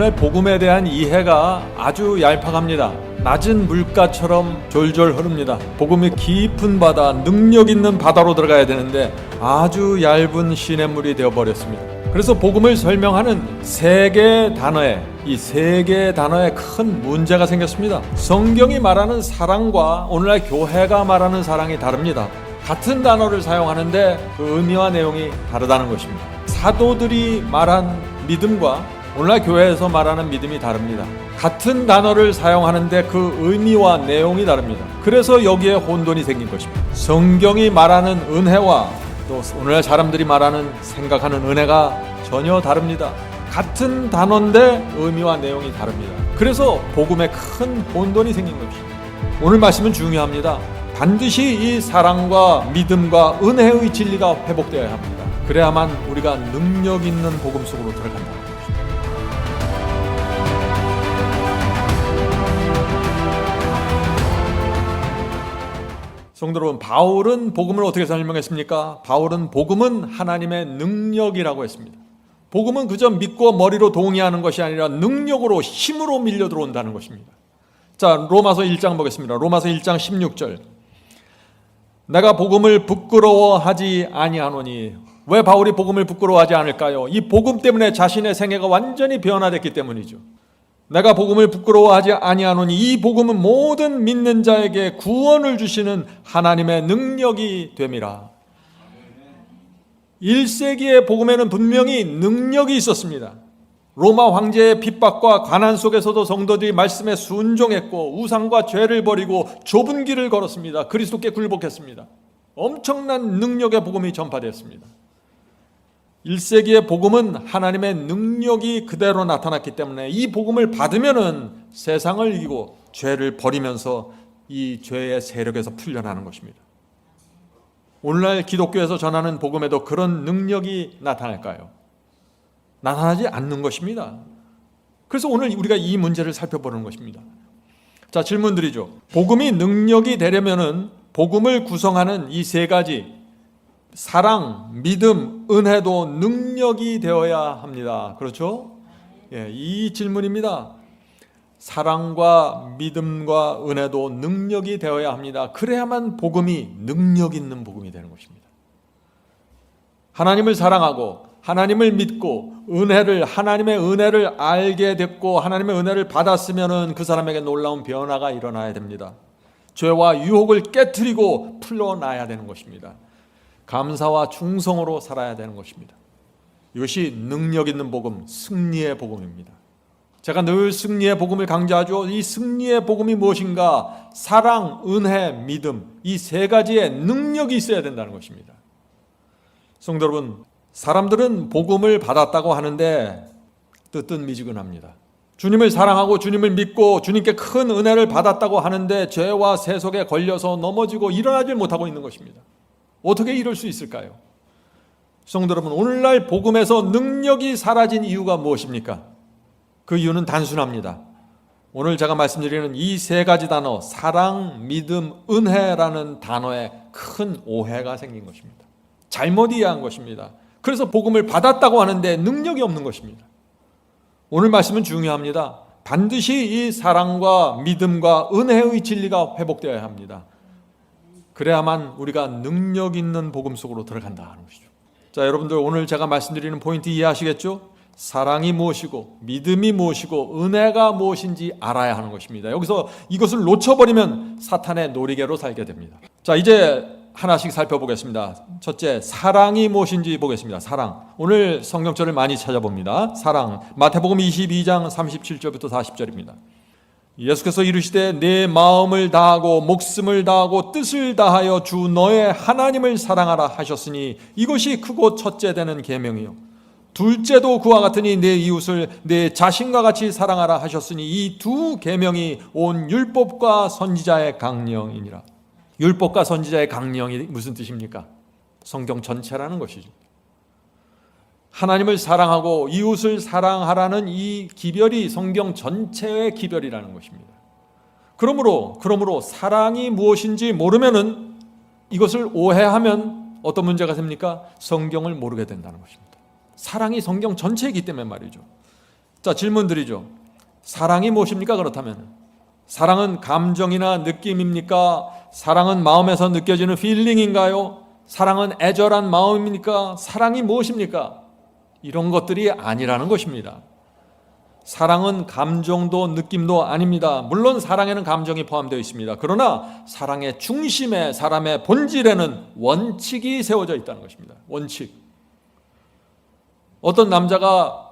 오늘날 복음에 대한 이해가 아주 얄팍합니다. 낮은 물가처럼 졸졸 흐릅니다. 복음이 깊은 바다, 능력 있는 바다로 들어가야 되는데 아주 얇은 시냇물이 되어버렸습니다. 그래서 복음을 설명하는 세 개의 단어에 큰 문제가 생겼습니다. 성경이 말하는 사랑과 오늘날 교회가 말하는 사랑이 다릅니다. 같은 단어를 사용하는데 그 의미와 내용이 다르다는 것입니다. 사도들이 말한 믿음과 오늘날 교회에서 말하는 믿음이 다릅니다. 같은 단어를 사용하는데 그 의미와 내용이 다릅니다. 그래서 여기에 혼돈이 생긴 것입니다. 성경이 말하는 은혜와 또 오늘날 사람들이 말하는 생각하는 은혜가 전혀 다릅니다. 같은 단어인데 의미와 내용이 다릅니다. 그래서 복음에 큰 혼돈이 생긴 것입니다. 오늘 말씀은 중요합니다. 반드시 이 사랑과 믿음과 은혜의 진리가 회복되어야 합니다. 그래야만 우리가 능력 있는 복음 속으로 들어간다. 성도 여러분, 바울은 복음을 어떻게 설명했습니까? 바울은 복음은 하나님의 능력이라고 했습니다. 복음은 그저 믿고 머리로 동의하는 것이 아니라 능력으로 힘으로 밀려 들어온다는 것입니다. 자, 로마서 1장 보겠습니다. 로마서 1장 16절. 내가 복음을 부끄러워하지 아니하노니. 왜 바울이 복음을 부끄러워하지 않을까요? 이 복음 때문에 자신의 생애가 완전히 변화됐기 때문이죠. 내가 복음을 부끄러워하지 아니하노니 이 복음은 모든 믿는 자에게 구원을 주시는 하나님의 능력이 됨이라. 1세기의 복음에는 분명히 능력이 있었습니다. 로마 황제의 핍박과 가난 속에서도 성도들이 말씀에 순종했고 우상과 죄를 버리고 좁은 길을 걸었습니다. 그리스도께 굴복했습니다. 엄청난 능력의 복음이 전파되었습니다. 1세기의 복음은 하나님의 능력이 그대로 나타났기 때문에 이 복음을 받으면은 세상을 이기고 죄를 버리면서 이 죄의 세력에서 풀려나는 것입니다. 오늘날 기독교에서 전하는 복음에도 그런 능력이 나타날까요? 나타나지 않는 것입니다. 그래서 오늘 우리가 이 문제를 살펴보는 것입니다. 자, 질문 드리죠. 복음이 능력이 되려면은 복음을 구성하는 이 세 가지 사랑, 믿음, 은혜도 능력이 되어야 합니다. 그렇죠? 예, 이 질문입니다. 사랑과 믿음과 은혜도 능력이 되어야 합니다. 그래야만 복음이 능력 있는 복음이 되는 것입니다. 하나님을 사랑하고 하나님을 믿고 하나님의 은혜를 알게 됐고 하나님의 은혜를 받았으면 그 사람에게 놀라운 변화가 일어나야 됩니다. 죄와 유혹을 깨트리고 풀어놔야 되는 것입니다. 감사와 충성으로 살아야 되는 것입니다. 이것이 능력 있는 복음, 승리의 복음입니다. 제가 늘 승리의 복음을 강조하죠. 이 승리의 복음이 무엇인가? 사랑, 은혜, 믿음, 이 세 가지의 능력이 있어야 된다는 것입니다. 성도 여러분, 사람들은 복음을 받았다고 하는데 뜨뜻미지근합니다. 주님을 사랑하고 주님을 믿고 주님께 큰 은혜를 받았다고 하는데 죄와 세속에 걸려서 넘어지고 일어나질 못하고 있는 것입니다. 어떻게 이럴 수 있을까요? 성도 여러분, 오늘날 복음에서 능력이 사라진 이유가 무엇입니까? 그 이유는 단순합니다. 오늘 제가 말씀드리는 이 세 가지 단어, 사랑, 믿음, 은혜라는 단어에 큰 오해가 생긴 것입니다. 잘못 이해한 것입니다. 그래서 복음을 받았다고 하는데 능력이 없는 것입니다. 오늘 말씀은 중요합니다. 반드시 이 사랑과 믿음과 은혜의 진리가 회복되어야 합니다. 그래야만 우리가 능력 있는 복음 속으로 들어간다는 것이죠. 자, 여러분들 오늘 제가 말씀드리는 포인트 이해하시겠죠? 사랑이 무엇이고 믿음이 무엇이고 은혜가 무엇인지 알아야 하는 것입니다. 여기서 이것을 놓쳐버리면 사탄의 놀이개로 살게 됩니다. 자, 이제 하나씩 살펴보겠습니다. 첫째, 사랑이 무엇인지 보겠습니다. 사랑. 오늘 성경절을 많이 찾아봅니다. 사랑. 마태복음 22장 37절부터 40절입니다. 예수께서 이르시되 내 마음을 다하고 목숨을 다하고 뜻을 다하여 주 너의 하나님을 사랑하라 하셨으니 이것이 크고 첫째 되는 계명이요 둘째도 그와 같으니 내 이웃을 내 자신과 같이 사랑하라 하셨으니 이 두 계명이 온 율법과 선지자의 강령이니라. 율법과 선지자의 강령이 무슨 뜻입니까? 성경 전체라는 것이죠. 하나님을 사랑하고 이웃을 사랑하라는 이 기별이 성경 전체의 기별이라는 것입니다. 그러므로 사랑이 무엇인지 모르면은 이것을 오해하면 어떤 문제가 생깁니까? 성경을 모르게 된다는 것입니다. 사랑이 성경 전체이기 때문에 말이죠. 자, 질문 드리죠. 사랑이 무엇입니까? 그렇다면 사랑은 감정이나 느낌입니까? 사랑은 마음에서 느껴지는 필링인가요? 사랑은 애절한 마음입니까? 사랑이 무엇입니까? 이런 것들이 아니라는 것입니다. 사랑은 감정도 느낌도 아닙니다. 물론 사랑에는 감정이 포함되어 있습니다. 그러나 사랑의 중심에, 사람의 본질에는 원칙이 세워져 있다는 것입니다. 원칙. 어떤 남자가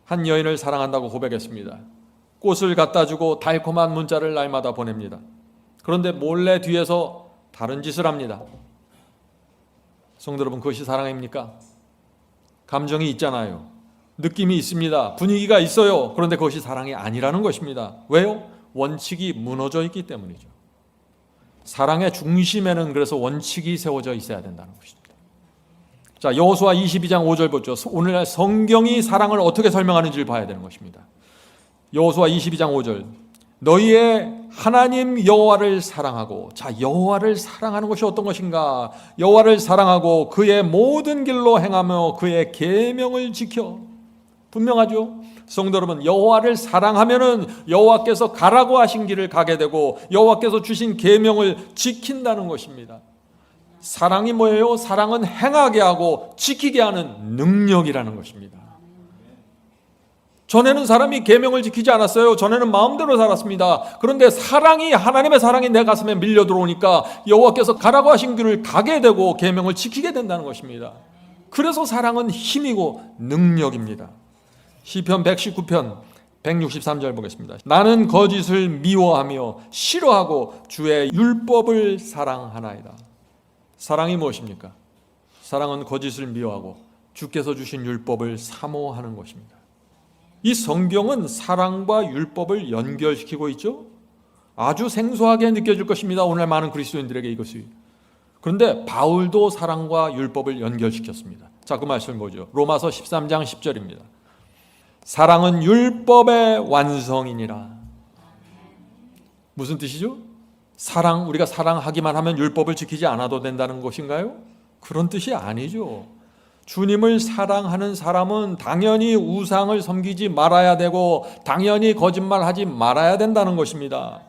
한 여인을 사랑한다고 고백했습니다. 꽃을 갖다 주고 달콤한 문자를 날마다 보냅니다. 그런데 몰래 뒤에서 다른 짓을 합니다. 성도 여러분, 그것이 사랑입니까? 감정이 있잖아요. 느낌이 있습니다. 분위기가 있어요. 그런데 그것이 사랑이 아니라는 것입니다. 왜요? 원칙이 무너져 있기 때문이죠. 사랑의 중심에는 그래서 원칙이 세워져 있어야 된다는 것입니다. 자, 여호수아 22장 5절 보죠. 오늘날 성경이 사랑을 어떻게 설명하는지를 봐야 되는 것입니다. 여호수아 22장 5절. 너희의 하나님 여호와를 사랑하고, 자, 여호와를 사랑하는 것이 어떤 것인가? 여호와를 사랑하고 그의 모든 길로 행하며 그의 계명을 지켜. 분명하죠? 성도 여러분, 여호와를 사랑하면은 여호와께서 가라고 하신 길을 가게 되고 여호와께서 주신 계명을 지킨다는 것입니다. 사랑이 뭐예요? 사랑은 행하게 하고 지키게 하는 능력이라는 것입니다. 전에는 사람이 계명을 지키지 않았어요. 전에는 마음대로 살았습니다. 그런데 사랑이, 하나님의 사랑이 내 가슴에 밀려 들어오니까 여호와께서 가라고 하신 길을 가게 되고 계명을 지키게 된다는 것입니다. 그래서 사랑은 힘이고 능력입니다. 시편 119편 163절 보겠습니다. 나는 거짓을 미워하며 싫어하고 주의 율법을 사랑하나이다. 사랑이 무엇입니까? 사랑은 거짓을 미워하고 주께서 주신 율법을 사모하는 것입니다. 이 성경은 사랑과 율법을 연결시키고 있죠. 아주 생소하게 느껴질 것입니다. 오늘 많은 그리스도인들에게 이것이. 그런데 바울도 사랑과 율법을 연결시켰습니다. 자, 그 말씀을 보죠. 로마서 13장 10절입니다. 사랑은 율법의 완성이니라. 무슨 뜻이죠? 사랑, 우리가 사랑하기만 하면 율법을 지키지 않아도 된다는 것인가요? 그런 뜻이 아니죠. 주님을 사랑하는 사람은 당연히 우상을 섬기지 말아야 되고 당연히 거짓말하지 말아야 된다는 것입니다.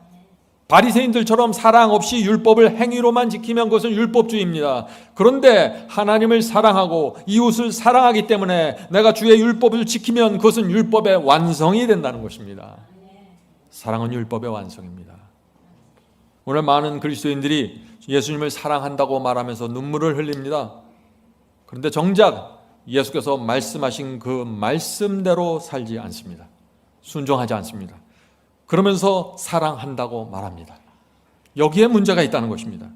바리새인들처럼 사랑 없이 율법을 행위로만 지키면 그것은 율법주의입니다. 그런데 하나님을 사랑하고 이웃을 사랑하기 때문에 내가 주의 율법을 지키면 그것은 율법의 완성이 된다는 것입니다. 사랑은 율법의 완성입니다. 오늘 많은 그리스도인들이 예수님을 사랑한다고 말하면서 눈물을 흘립니다. 그런데 정작 예수께서 말씀하신 그 말씀대로 살지 않습니다. 순종하지 않습니다. 그러면서 사랑한다고 말합니다. 여기에 문제가 있다는 것입니다.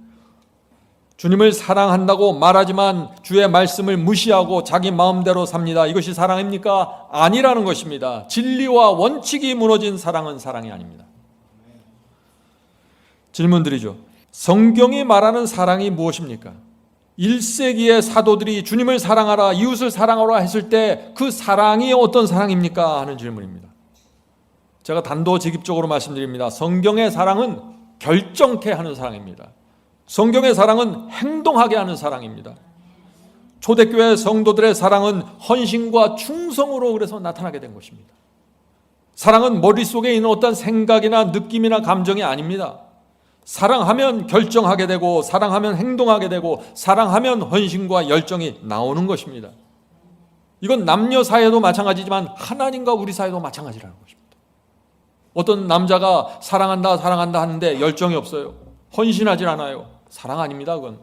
주님을 사랑한다고 말하지만 주의 말씀을 무시하고 자기 마음대로 삽니다. 이것이 사랑입니까? 아니라는 것입니다. 진리와 원칙이 무너진 사랑은 사랑이 아닙니다. 질문 드리죠. 성경이 말하는 사랑이 무엇입니까? 1세기의 사도들이 주님을 사랑하라, 이웃을 사랑하라 했을 때 그 사랑이 어떤 사랑입니까? 하는 질문입니다. 제가 단도직입적으로 말씀드립니다. 성경의 사랑은 결정케 하는 사랑입니다. 성경의 사랑은 행동하게 하는 사랑입니다. 초대교회 성도들의 사랑은 헌신과 충성으로 그래서 나타나게 된 것입니다. 사랑은 머릿속에 있는 어떤 생각이나 느낌이나 감정이 아닙니다. 사랑하면 결정하게 되고 사랑하면 행동하게 되고 사랑하면 헌신과 열정이 나오는 것입니다. 이건 남녀 사이에도 마찬가지지만 하나님과 우리 사이도 마찬가지라는 것입니다. 어떤 남자가 사랑한다 사랑한다 하는데 열정이 없어요. 헌신하지 않아요. 사랑 아닙니다. 그건.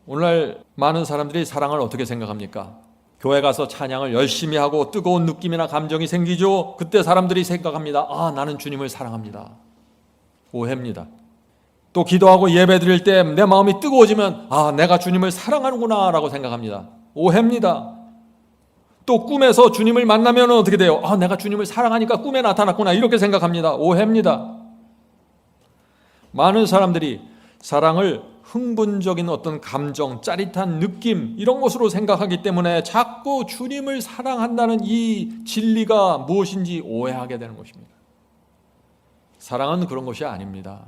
오늘날 많은 사람들이 사랑을 어떻게 생각합니까? 교회 가서 찬양을 열심히 하고 뜨거운 느낌이나 감정이 생기죠. 그때 사람들이 생각합니다. 아, 나는 주님을 사랑합니다. 오해입니다. 또 기도하고 예배 드릴 때 내 마음이 뜨거워지면 아, 내가 주님을 사랑하는구나 라고 생각합니다. 오해입니다. 또 꿈에서 주님을 만나면 어떻게 돼요? 아, 내가 주님을 사랑하니까 꿈에 나타났구나 이렇게 생각합니다. 오해입니다. 많은 사람들이 사랑을 흥분적인 어떤 감정, 짜릿한 느낌 이런 것으로 생각하기 때문에 자꾸 주님을 사랑한다는 이 진리가 무엇인지 오해하게 되는 것입니다. 사랑은 그런 것이 아닙니다.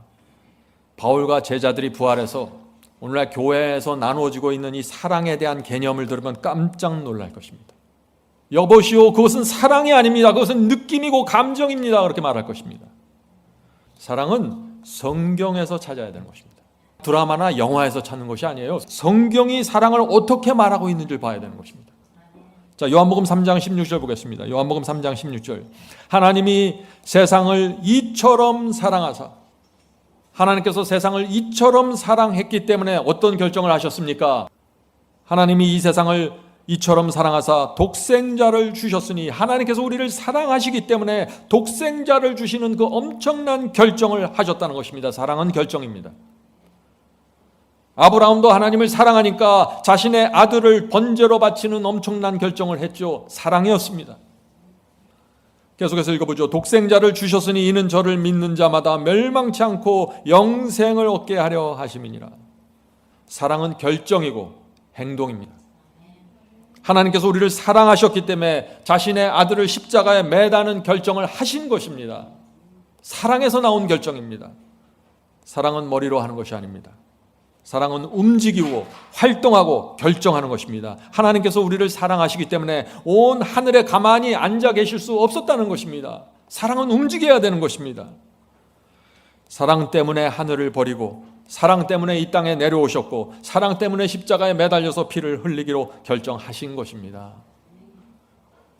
바울과 제자들이 부활해서 오늘날 교회에서 나누어지고 있는 이 사랑에 대한 개념을 들으면 깜짝 놀랄 것입니다. 여보시오, 그것은 사랑이 아닙니다. 그것은 느낌이고 감정입니다. 그렇게 말할 것입니다. 사랑은 성경에서 찾아야 되는 것입니다. 드라마나 영화에서 찾는 것이 아니에요. 성경이 사랑을 어떻게 말하고 있는지를 봐야 되는 것입니다. 자, 요한복음 3장 16절 보겠습니다. 요한복음 3장 16절. 하나님이 세상을 이처럼 사랑하사, 하나님께서 세상을 이처럼 사랑했기 때문에 어떤 결정을 하셨습니까? 하나님이 이 세상을 이처럼 사랑하사 독생자를 주셨으니, 하나님께서 우리를 사랑하시기 때문에 독생자를 주시는 그 엄청난 결정을 하셨다는 것입니다. 사랑은 결정입니다. 아브라함도 하나님을 사랑하니까 자신의 아들을 번제로 바치는 엄청난 결정을 했죠. 사랑이었습니다. 계속해서 읽어보죠. 독생자를 주셨으니 이는 저를 믿는 자마다 멸망치 않고 영생을 얻게 하려 하심이니라. 사랑은 결정이고 행동입니다. 하나님께서 우리를 사랑하셨기 때문에 자신의 아들을 십자가에 매다는 결정을 하신 것입니다. 사랑에서 나온 결정입니다. 사랑은 머리로 하는 것이 아닙니다. 사랑은 움직이고 활동하고 결정하는 것입니다. 하나님께서 우리를 사랑하시기 때문에 온 하늘에 가만히 앉아 계실 수 없었다는 것입니다. 사랑은 움직여야 되는 것입니다. 사랑 때문에 하늘을 버리고, 사랑 때문에 이 땅에 내려오셨고, 사랑 때문에 십자가에 매달려서 피를 흘리기로 결정하신 것입니다.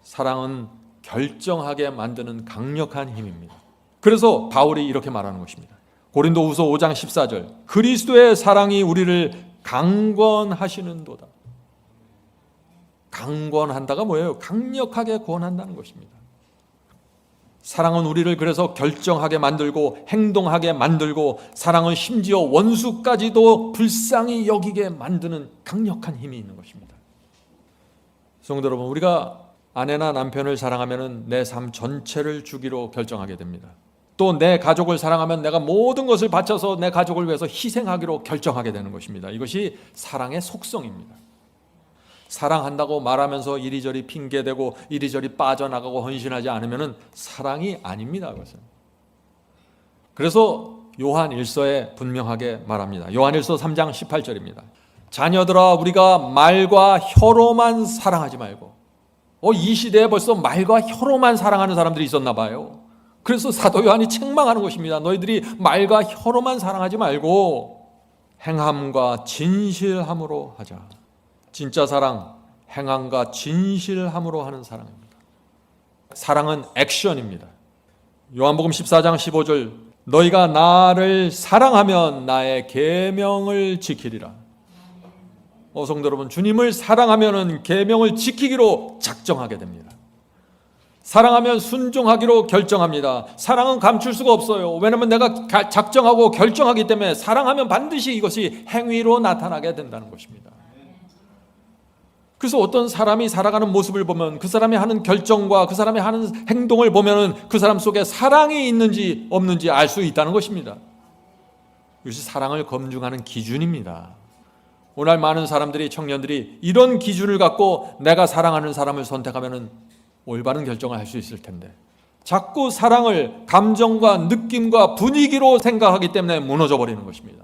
사랑은 결정하게 만드는 강력한 힘입니다. 그래서 바울이 이렇게 말하는 것입니다. 고린도후서 5장 14절. 그리스도의 사랑이 우리를 강권하시는도다. 강권한다가 뭐예요? 강력하게 권한다는 것입니다. 사랑은 우리를 그래서 결정하게 만들고 행동하게 만들고, 사랑은 심지어 원수까지도 불쌍히 여기게 만드는 강력한 힘이 있는 것입니다. 성도 여러분, 우리가 아내나 남편을 사랑하면 내 삶 전체를 주기로 결정하게 됩니다. 또 내 가족을 사랑하면 내가 모든 것을 바쳐서 내 가족을 위해서 희생하기로 결정하게 되는 것입니다. 이것이 사랑의 속성입니다. 사랑한다고 말하면서 이리저리 핑계대고 이리저리 빠져나가고 헌신하지 않으면 사랑이 아닙니다. 그것은. 그래서 요한 1서에 분명하게 말합니다. 요한 1서 3장 18절입니다. 자녀들아, 우리가 말과 혀로만 사랑하지 말고. 이 시대에 벌써 말과 혀로만 사랑하는 사람들이 있었나 봐요. 그래서 사도 요한이 책망하는 것입니다. 너희들이 말과 혀로만 사랑하지 말고 행함과 진실함으로 하자. 진짜 사랑, 행함과 진실함으로 하는 사랑입니다. 사랑은 액션입니다. 요한복음 14장 15절. 너희가 나를 사랑하면 나의 계명을 지키리라. 성도 여러분, 주님을 사랑하면 계명을 지키기로 작정하게 됩니다. 사랑하면 순종하기로 결정합니다. 사랑은 감출 수가 없어요. 왜냐하면 내가 작정하고 결정하기 때문에 사랑하면 반드시 이것이 행위로 나타나게 된다는 것입니다. 그래서 어떤 사람이 살아가는 모습을 보면, 그 사람이 하는 결정과 그 사람이 하는 행동을 보면 그 사람 속에 사랑이 있는지 없는지 알 수 있다는 것입니다. 이것이 사랑을 검증하는 기준입니다. 오늘 많은 사람들이, 청년들이 이런 기준을 갖고 내가 사랑하는 사람을 선택하면 올바른 결정을 할 수 있을 텐데, 자꾸 사랑을 감정과 느낌과 분위기로 생각하기 때문에 무너져 버리는 것입니다.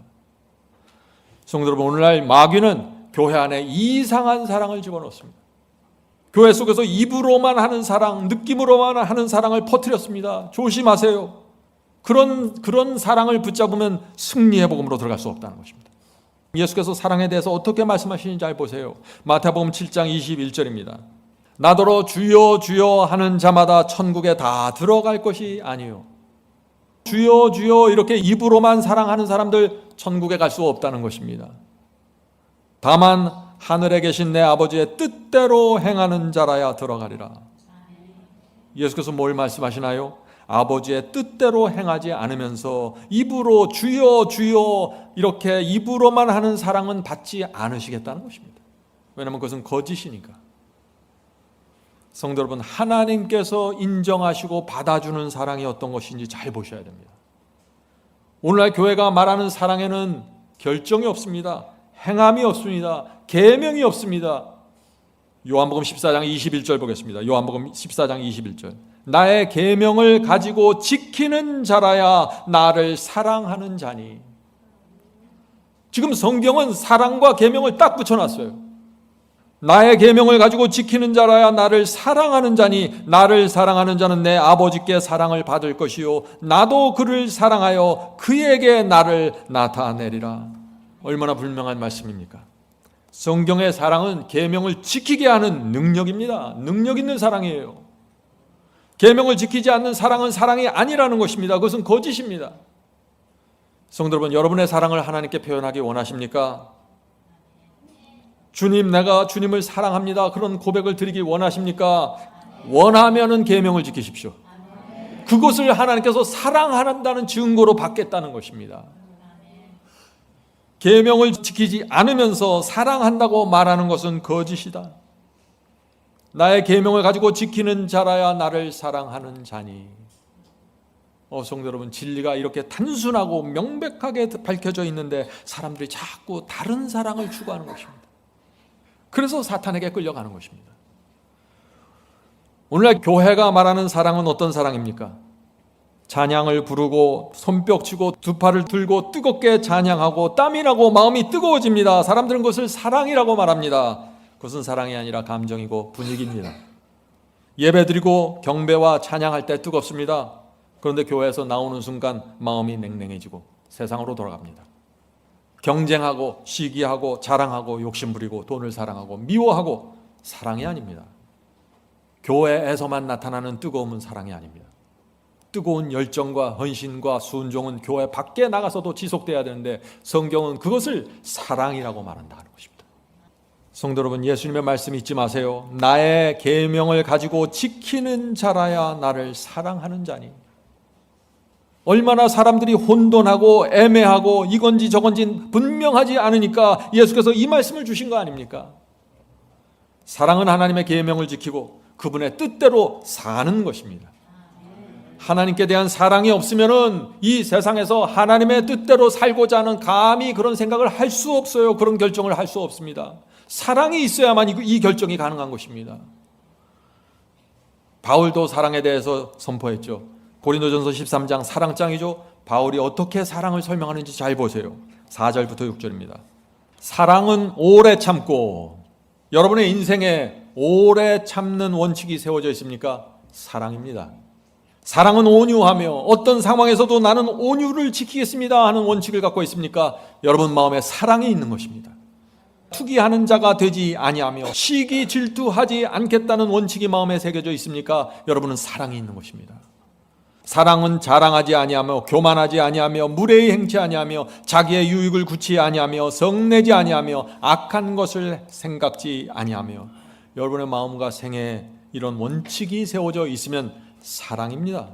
성도 여러분, 오늘날 마귀는 교회 안에 이상한 사랑을 집어넣습니다. 교회 속에서 입으로만 하는 사랑, 느낌으로만 하는 사랑을 퍼뜨렸습니다. 조심하세요. 그런 사랑을 붙잡으면 승리의 복음으로 들어갈 수 없다는 것입니다. 예수께서 사랑에 대해서 어떻게 말씀하시는지 잘 보세요. 마태복음 7장 21절입니다. 나더러 주여 주여 하는 자마다 천국에 다 들어갈 것이 아니요. 주여 주여 이렇게 입으로만 사랑하는 사람들 천국에 갈 수 없다는 것입니다. 다만 하늘에 계신 내 아버지의 뜻대로 행하는 자라야 들어가리라. 예수께서 뭘 말씀하시나요? 아버지의 뜻대로 행하지 않으면서 입으로 주여 주여 이렇게 입으로만 하는 사랑은 받지 않으시겠다는 것입니다. 왜냐하면 그것은 거짓이니까. 성도 여러분, 하나님께서 인정하시고 받아주는 사랑이 어떤 것인지 잘 보셔야 됩니다. 오늘날 교회가 말하는 사랑에는 결정이 없습니다. 행함이 없습니다. 계명이 없습니다. 요한복음 14장 21절 보겠습니다. 요한복음 14장 21절. 나의 계명을 가지고 지키는 자라야 나를 사랑하는 자니. 지금 성경은 사랑과 계명을 딱 붙여놨어요. 나의 계명을 가지고 지키는 자라야 나를 사랑하는 자니 나를 사랑하는 자는 내 아버지께 사랑을 받을 것이요 나도 그를 사랑하여 그에게 나를 나타내리라. 얼마나 분명한 말씀입니까? 성경의 사랑은 계명을 지키게 하는 능력입니다. 능력 있는 사랑이에요. 계명을 지키지 않는 사랑은 사랑이 아니라는 것입니다. 그것은 거짓입니다. 성도 여러분, 여러분의 사랑을 하나님께 표현하기 원하십니까? 주님, 내가 주님을 사랑합니다. 그런 고백을 드리기 원하십니까? 원하면은 계명을 지키십시오. 그것을 하나님께서 사랑한다는 증거로 받겠다는 것입니다. 계명을 지키지 않으면서 사랑한다고 말하는 것은 거짓이다. 나의 계명을 가지고 지키는 자라야 나를 사랑하는 자니. 성도 여러분, 진리가 이렇게 단순하고 명백하게 밝혀져 있는데 사람들이 자꾸 다른 사랑을 추구하는 것입니다. 그래서 사탄에게 끌려가는 것입니다. 오늘날 교회가 말하는 사랑은 어떤 사랑입니까? 찬양을 부르고 손뼉치고 두 팔을 들고 뜨겁게 찬양하고 땀이 나고 마음이 뜨거워집니다. 사람들은 그것을 사랑이라고 말합니다. 그것은 사랑이 아니라 감정이고 분위기입니다. 예배드리고 경배와 찬양할 때 뜨겁습니다. 그런데 교회에서 나오는 순간 마음이 냉랭해지고 세상으로 돌아갑니다. 경쟁하고 시기하고 자랑하고 욕심부리고 돈을 사랑하고 미워하고 사랑이 아닙니다. 교회에서만 나타나는 뜨거움은 사랑이 아닙니다. 뜨거운 열정과 헌신과 순종은 교회 밖에 나가서도 지속돼야 되는데 성경은 그것을 사랑이라고 말한다는 것입니다. 성도 여러분, 예수님의 말씀 잊지 마세요. 나의 계명을 가지고 지키는 자라야 나를 사랑하는 자니. 얼마나 사람들이 혼돈하고 애매하고 이건지 저건지 분명하지 않으니까 예수께서 이 말씀을 주신 거 아닙니까? 사랑은 하나님의 계명을 지키고 그분의 뜻대로 사는 것입니다. 하나님께 대한 사랑이 없으면은 이 세상에서 하나님의 뜻대로 살고자 하는 감히 그런 생각을 할 수 없어요. 그런 결정을 할 수 없습니다. 사랑이 있어야만 이 결정이 가능한 것입니다. 바울도 사랑에 대해서 선포했죠. 고린도전서 13장 사랑장이죠. 바울이 어떻게 사랑을 설명하는지 잘 보세요. 4절부터 6절입니다. 사랑은 오래 참고. 여러분의 인생에 오래 참는 원칙이 세워져 있습니까? 사랑입니다. 사랑은 온유하며 어떤 상황에서도 나는 온유를 지키겠습니다 하는 원칙을 갖고 있습니까? 여러분 마음에 사랑이 있는 것입니다. 투기하는 자가 되지 아니하며 시기 질투하지 않겠다는 원칙이 마음에 새겨져 있습니까? 여러분은 사랑이 있는 것입니다. 사랑은 자랑하지 아니하며 교만하지 아니하며 무례히 행치 아니하며 자기의 유익을 굳이 아니하며 성내지 아니하며 악한 것을 생각지 아니하며. 여러분의 마음과 생애에 이런 원칙이 세워져 있으면 사랑입니다.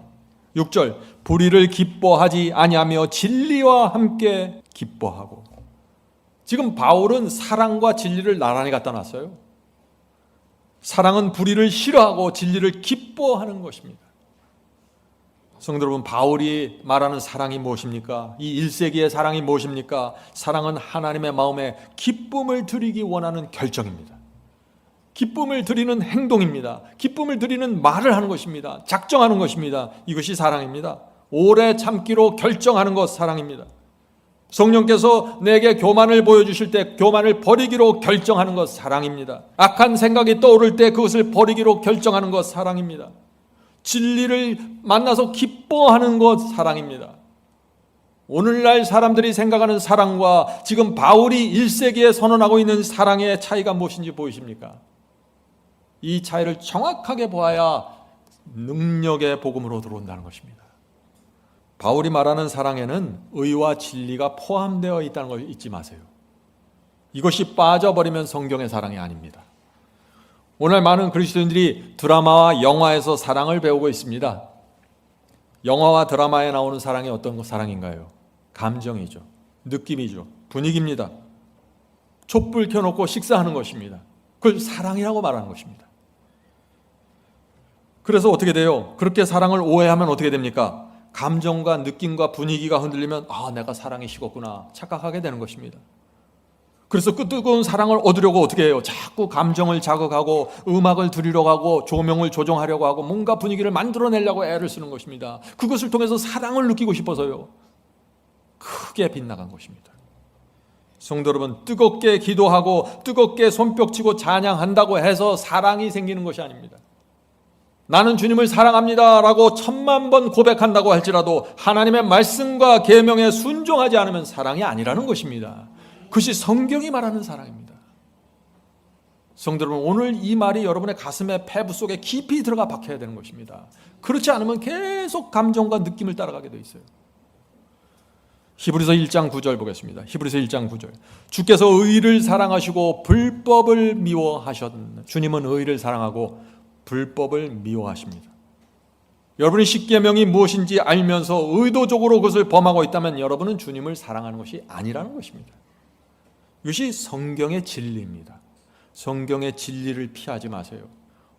6절 불의를 기뻐하지 아니하며 진리와 함께 기뻐하고. 지금 바울은 사랑과 진리를 나란히 갖다 놨어요. 사랑은 불의를 싫어하고 진리를 기뻐하는 것입니다. 성도 여러분, 바울이 말하는 사랑이 무엇입니까? 이 1세기의 사랑이 무엇입니까? 사랑은 하나님의 마음에 기쁨을 드리기 원하는 결정입니다. 기쁨을 드리는 행동입니다. 기쁨을 드리는 말을 하는 것입니다. 작정하는 것입니다. 이것이 사랑입니다. 오래 참기로 결정하는 것 사랑입니다. 성령께서 내게 교만을 보여주실 때 교만을 버리기로 결정하는 것 사랑입니다. 악한 생각이 떠오를 때 그것을 버리기로 결정하는 것 사랑입니다. 진리를 만나서 기뻐하는 것 사랑입니다. 오늘날 사람들이 생각하는 사랑과 지금 바울이 1세기에 선언하고 있는 사랑의 차이가 무엇인지 보이십니까? 이 차이를 정확하게 보아야 능력의 복음으로 들어온다는 것입니다. 바울이 말하는 사랑에는 의와 진리가 포함되어 있다는 걸 잊지 마세요. 이것이 빠져버리면 성경의 사랑이 아닙니다. 오늘 많은 그리스도인들이 드라마와 영화에서 사랑을 배우고 있습니다. 영화와 드라마에 나오는 사랑이 어떤 사랑인가요? 감정이죠. 느낌이죠. 분위기입니다. 촛불 켜놓고 식사하는 것입니다. 그걸 사랑이라고 말하는 것입니다. 그래서 어떻게 돼요? 그렇게 사랑을 오해하면 어떻게 됩니까? 감정과 느낌과 분위기가 흔들리면 내가 사랑이 식었구나 착각하게 되는 것입니다. 그래서 그 뜨거운 사랑을 얻으려고 어떻게 해요? 자꾸 감정을 자극하고 음악을 들이려고 하고 조명을 조정하려고 하고 뭔가 분위기를 만들어내려고 애를 쓰는 것입니다. 그것을 통해서 사랑을 느끼고 싶어서요. 크게 빗나간 것입니다. 성도 여러분, 뜨겁게 기도하고 뜨겁게 손뼉치고 찬양한다고 해서 사랑이 생기는 것이 아닙니다. 나는 주님을 사랑합니다 라고 1000만 번 고백한다고 할지라도 하나님의 말씀과 계명에 순종하지 않으면 사랑이 아니라는 것입니다. 그것이 성경이 말하는 사랑입니다. 성도 여러분, 오늘 이 말이 여러분의 가슴에 폐부 속에 깊이 들어가 박혀야 되는 것입니다. 그렇지 않으면 계속 감정과 느낌을 따라가게 돼 있어요. 히브리서 1장 9절 보겠습니다. 히브리서 1장 9절. 주께서 의를 사랑하시고 불법을 미워하셨는, 주님은 의를 사랑하고 불법을 미워하십니다. 여러분이 십계명이 무엇인지 알면서 의도적으로 그것을 범하고 있다면 여러분은 주님을 사랑하는 것이 아니라는 것입니다. 이것이 성경의 진리입니다. 성경의 진리를 피하지 마세요.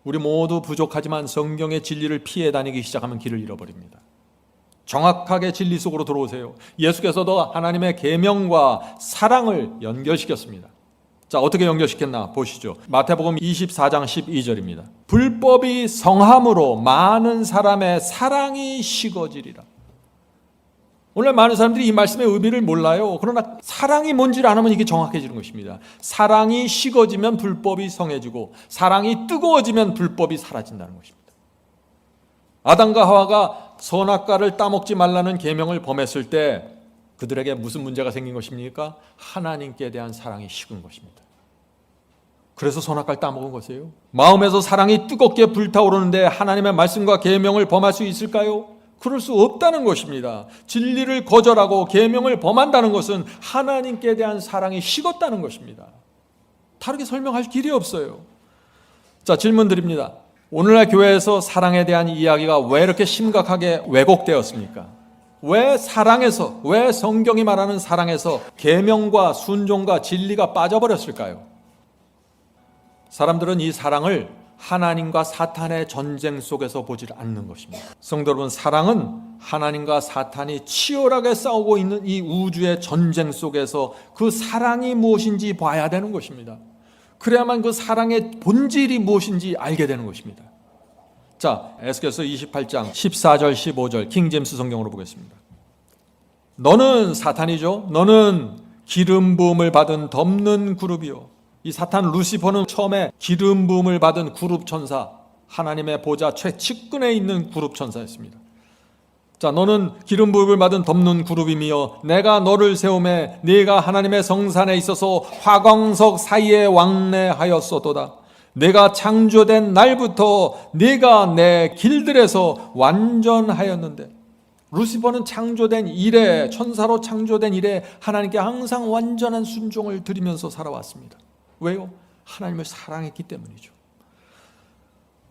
우리 모두 부족하지만 성경의 진리를 피해 다니기 시작하면 길을 잃어버립니다. 정확하게 진리 속으로 들어오세요. 예수께서도 하나님의 계명과 사랑을 연결시켰습니다. 자, 어떻게 연결시켰나 보시죠. 마태복음 24장 12절입니다. 불법이 성함으로 많은 사람의 사랑이 식어지리라. 오늘 많은 사람들이 이 말씀의 의미를 몰라요. 그러나 사랑이 뭔지를 알면 이게 정확해지는 것입니다. 사랑이 식어지면 불법이 성해지고 사랑이 뜨거워지면 불법이 사라진다는 것입니다. 아담과 하와가 선악과를 따먹지 말라는 계명을 범했을 때 그들에게 무슨 문제가 생긴 것입니까? 하나님께 대한 사랑이 식은 것입니다. 그래서 선악과를 따먹은 것이에요. 마음에서 사랑이 뜨겁게 불타오르는데 하나님의 말씀과 계명을 범할 수 있을까요? 그럴 수 없다는 것입니다. 진리를 거절하고 계명을 범한다는 것은 하나님께 대한 사랑이 식었다는 것입니다. 다르게 설명할 길이 없어요. 자, 질문 드립니다. 오늘날 교회에서 사랑에 대한 이야기가 왜 이렇게 심각하게 왜곡되었습니까? 왜 사랑에서, 왜 성경이 말하는 사랑에서 계명과 순종과 진리가 빠져버렸을까요? 사람들은 이 사랑을 하나님과 사탄의 전쟁 속에서 보질 않는 것입니다. 성도 여러분, 사랑은 하나님과 사탄이 치열하게 싸우고 있는 이 우주의 전쟁 속에서 그 사랑이 무엇인지 봐야 되는 것입니다. 그래야만 그 사랑의 본질이 무엇인지 알게 되는 것입니다. 자, 에스겔서 28장 14절 15절 킹제임스 성경으로 보겠습니다. 너는 사탄이죠. 너는 기름 부음을 받은 덮는 그룹이요. 이 사탄 루시퍼는 처음에 기름 부음을 받은 그룹 천사, 하나님의 보좌 최측근에 있는 그룹 천사였습니다. 자, 너는 기름 부음을 받은 덮는 그룹이며 내가 너를 세우매 네가 하나님의 성산에 있어서 화광석 사이에 왕래하였소도다. 내가 창조된 날부터 네가 내 길들에서 완전하였는데, 루시퍼는 창조된 이래, 천사로 창조된 이래 하나님께 항상 완전한 순종을 드리면서 살아왔습니다. 왜요? 하나님을 사랑했기 때문이죠.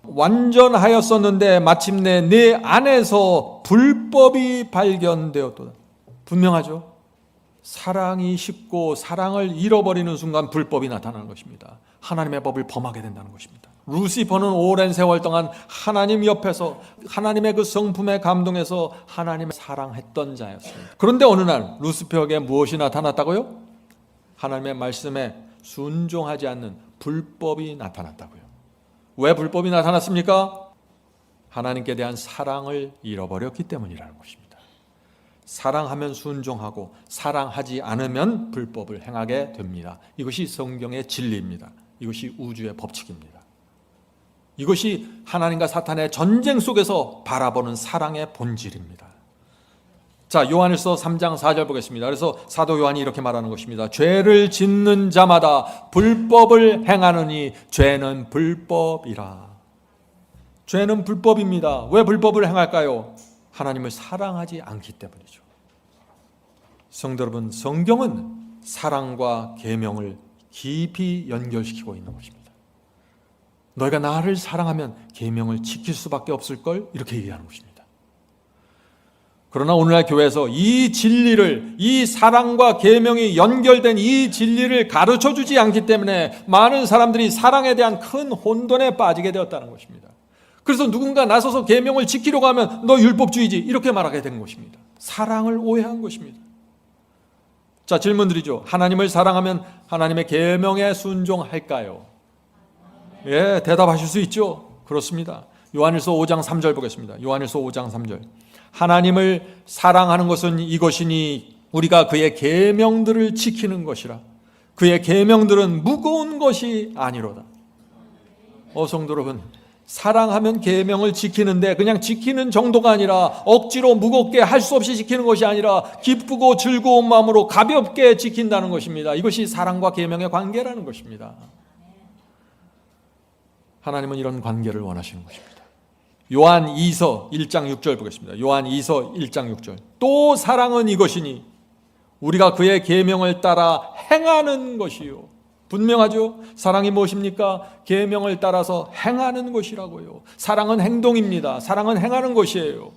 완전하였었는데 마침내 내 안에서 불법이 발견되었도다. 분명하죠? 사랑이 식고 사랑을 잃어버리는 순간 불법이 나타나는 것입니다. 하나님의 법을 범하게 된다는 것입니다. 루시퍼는 오랜 세월 동안 하나님 옆에서 하나님의 그 성품에 감동해서 하나님을 사랑했던 자였습니다. 그런데 어느 날 루시퍼에게 무엇이 나타났다고요? 하나님의 말씀에 순종하지 않는 불법이 나타났다고요. 왜 불법이 나타났습니까? 하나님께 대한 사랑을 잃어버렸기 때문이라는 것입니다. 사랑하면 순종하고 사랑하지 않으면 불법을 행하게 됩니다. 이것이 성경의 진리입니다. 이것이 우주의 법칙입니다. 이것이 하나님과 사탄의 전쟁 속에서 바라보는 사랑의 본질입니다. 자, 요한일서 3장 4절 보겠습니다. 그래서 사도 요한이 이렇게 말하는 것입니다. 죄를 짓는 자마다 불법을 행하느니 죄는 불법이라. 죄는 불법입니다. 왜 불법을 행할까요? 하나님을 사랑하지 않기 때문이죠. 성도 여러분, 성경은 사랑과 계명을 깊이 연결시키고 있는 것입니다. 너희가 나를 사랑하면 계명을 지킬 수밖에 없을걸? 이렇게 얘기하는 것입니다. 그러나 오늘날 교회에서 이 진리를, 이 사랑과 계명이 연결된 이 진리를 가르쳐주지 않기 때문에 많은 사람들이 사랑에 대한 큰 혼돈에 빠지게 되었다는 것입니다. 그래서 누군가 나서서 계명을 지키려고 하면 너 율법주의지 이렇게 말하게 되는 것입니다. 사랑을 오해한 것입니다. 자, 질문 드리죠. 하나님을 사랑하면 하나님의 계명에 순종할까요? 예, 대답하실 수 있죠. 그렇습니다. 요한일서 5장 3절 보겠습니다. 요한일서 5장 3절. 하나님을 사랑하는 것은 이것이니 우리가 그의 계명들을 지키는 것이라. 그의 계명들은 무거운 것이 아니로다. 성도 여러분, 사랑하면 계명을 지키는데 그냥 지키는 정도가 아니라 억지로 무겁게 할 수 없이 지키는 것이 아니라 기쁘고 즐거운 마음으로 가볍게 지킨다는 것입니다. 이것이 사랑과 계명의 관계라는 것입니다. 하나님은 이런 관계를 원하시는 것입니다. 요한 2서 1장 6절 보겠습니다. 요한 2서 1장 6절. 또 사랑은 이것이니 우리가 그의 계명을 따라 행하는 것이요. 분명하죠? 사랑이 무엇입니까? 계명을 따라서 행하는 것이라고요. 사랑은 행동입니다. 사랑은 행하는 것이에요.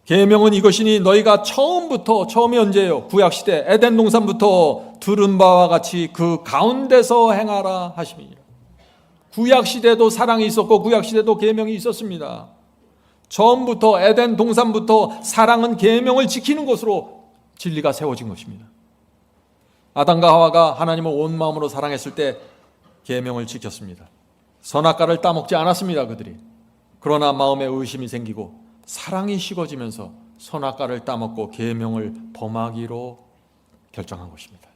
계명은 이것이니 너희가 처음이 언제예요? 구약시대 에덴 동산부터 들은 바와 같이 그 가운데서 행하라 하심이니라. 구약시대도 사랑이 있었고 구약시대도 계명이 있었습니다. 처음부터 에덴 동산부터 사랑은 계명을 지키는 것으로 진리가 세워진 것입니다. 아담과 하와가 하나님을 온 마음으로 사랑했을 때 계명을 지켰습니다. 선악과를 따먹지 않았습니다. 그들이. 그러나 마음에 의심이 생기고 사랑이 식어지면서 선악과를 따먹고 계명을 범하기로 결정한 것입니다.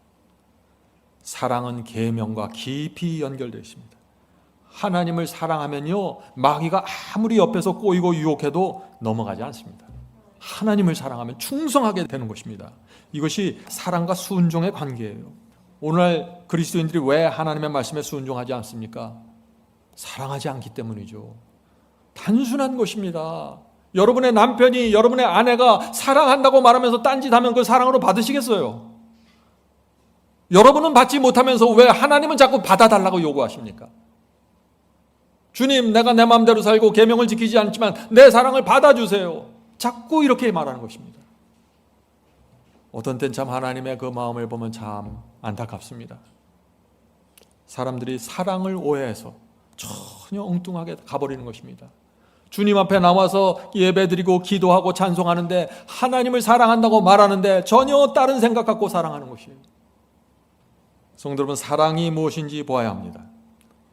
사랑은 계명과 깊이 연결되어 있습니다. 하나님을 사랑하면요, 마귀가 아무리 옆에서 꼬이고 유혹해도 넘어가지 않습니다. 하나님을 사랑하면 충성하게 되는 것입니다. 이것이 사랑과 순종의 관계예요. 오늘날 그리스도인들이 왜 하나님의 말씀에 순종하지 않습니까? 사랑하지 않기 때문이죠. 단순한 것입니다. 여러분의 남편이, 여러분의 아내가 사랑한다고 말하면서 딴짓하면 그 사랑으로 받으시겠어요? 여러분은 받지 못하면서 왜 하나님은 자꾸 받아달라고 요구하십니까? 주님, 내가 내 마음대로 살고 계명을 지키지 않지만 내 사랑을 받아주세요. 자꾸 이렇게 말하는 것입니다. 어떤 땐 참 하나님의 그 마음을 보면 참 안타깝습니다. 사람들이 사랑을 오해해서 전혀 엉뚱하게 가버리는 것입니다. 주님 앞에 나와서 예배드리고 기도하고 찬송하는데 하나님을 사랑한다고 말하는데 전혀 다른 생각 갖고 사랑하는 것이에요. 성도 여러분, 사랑이 무엇인지 보아야 합니다.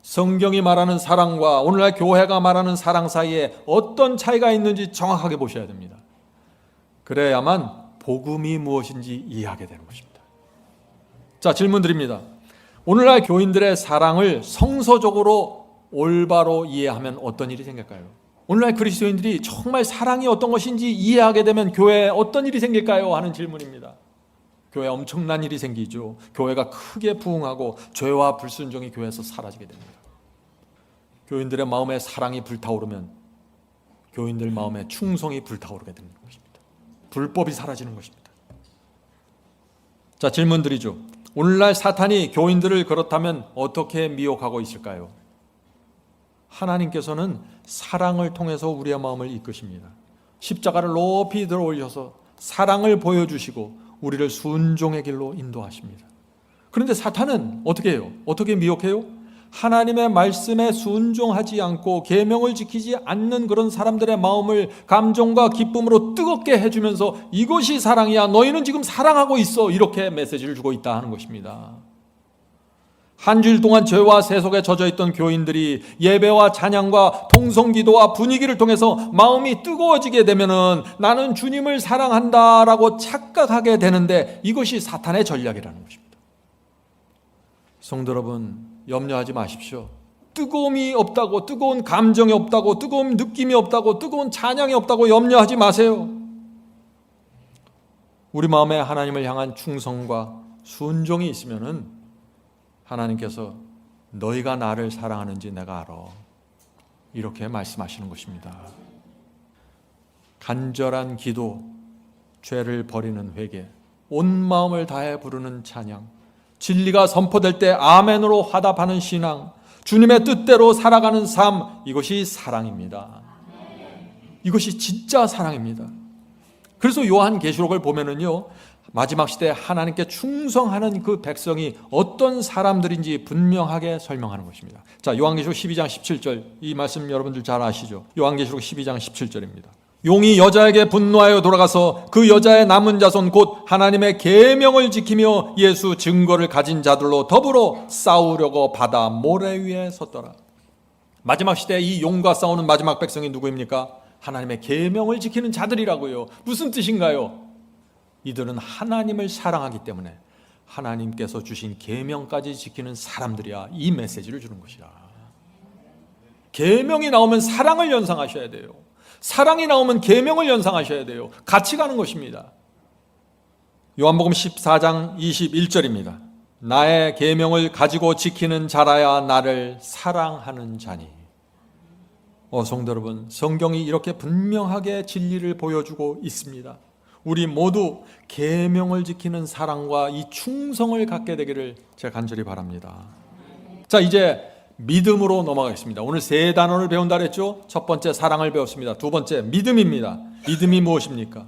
성경이 말하는 사랑과 오늘날 교회가 말하는 사랑 사이에 어떤 차이가 있는지 정확하게 보셔야 됩니다. 그래야만 복음이 무엇인지 이해하게 되는 것입니다. 자, 질문 드립니다. 오늘날 교인들의 사랑을 성서적으로 올바로 이해하면 어떤 일이 생길까요? 오늘날 그리스도인들이 정말 사랑이 어떤 것인지 이해하게 되면 교회에 어떤 일이 생길까요? 하는 질문입니다. 교회에 엄청난 일이 생기죠. 교회가 크게 부흥하고 죄와 불순종이 교회에서 사라지게 됩니다. 교인들의 마음에 사랑이 불타오르면 교인들 마음에 충성이 불타오르게 되는 것입니다. 불법이 사라지는 것입니다. 자, 질문 드리죠. 오늘날 사탄이 교인들을 그렇다면 어떻게 미혹하고 있을까요? 하나님께서는 사랑을 통해서 우리의 마음을 이끄십니다. 십자가를 높이 들어 올려서 사랑을 보여주시고 우리를 순종의 길로 인도하십니다. 그런데 사탄은 어떻게 해요? 어떻게 미혹해요? 하나님의 말씀에 순종하지 않고 계명을 지키지 않는 그런 사람들의 마음을 감정과 기쁨으로 뜨겁게 해주면서 이것이 사랑이야, 너희는 지금 사랑하고 있어, 이렇게 메시지를 주고 있다 하는 것입니다. 한 주일 동안 죄와 세속에 젖어있던 교인들이 예배와 찬양과 통성기도와 분위기를 통해서 마음이 뜨거워지게 되면은 나는 주님을 사랑한다라고 착각하게 되는데 이것이 사탄의 전략이라는 것입니다. 성도 여러분, 염려하지 마십시오. 뜨거움이 없다고, 뜨거운 감정이 없다고, 뜨거운 느낌이 없다고, 뜨거운 찬양이 없다고 염려하지 마세요. 우리 마음에 하나님을 향한 충성과 순종이 있으면은 하나님께서 너희가 나를 사랑하는지 내가 알아, 이렇게 말씀하시는 것입니다. 간절한 기도, 죄를 버리는 회개, 온 마음을 다해 부르는 찬양, 진리가 선포될 때 아멘으로 화답하는 신앙, 주님의 뜻대로 살아가는 삶, 이것이 사랑입니다. 이것이 진짜 사랑입니다. 그래서 요한계시록을 보면은요, 마지막 시대에 하나님께 충성하는 그 백성이 어떤 사람들인지 분명하게 설명하는 것입니다. 자, 요한계시록 12장 17절, 이 말씀 여러분들 잘 아시죠? 요한계시록 12장 17절입니다. 용이 여자에게 분노하여 돌아가서 그 여자의 남은 자손 곧 하나님의 계명을 지키며 예수 증거를 가진 자들로 더불어 싸우려고 바다 모래 위에 섰더라. 마지막 시대에 이 용과 싸우는 마지막 백성이 누구입니까? 하나님의 계명을 지키는 자들이라고요. 무슨 뜻인가요? 이들은 하나님을 사랑하기 때문에 하나님께서 주신 계명까지 지키는 사람들이야 이 메시지를 주는 것이야. 계명이 나오면 사랑을 연상하셔야 돼요. 사랑이 나오면 계명을 연상하셔야 돼요. 같이 가는 것입니다. 요한복음 14장 21절입니다. 나의 계명을 가지고 지키는 자라야 나를 사랑하는 자니. 성도 여러분, 성경이 이렇게 분명하게 진리를 보여주고 있습니다. 우리 모두 계명을 지키는 사랑과 이 충성을 갖게 되기를 제가 간절히 바랍니다. 자, 이제 믿음으로 넘어가겠습니다. 오늘 세 단어를 배운다 그랬죠? 첫 번째 사랑을 배웠습니다. 두 번째 믿음입니다. 믿음이 무엇입니까?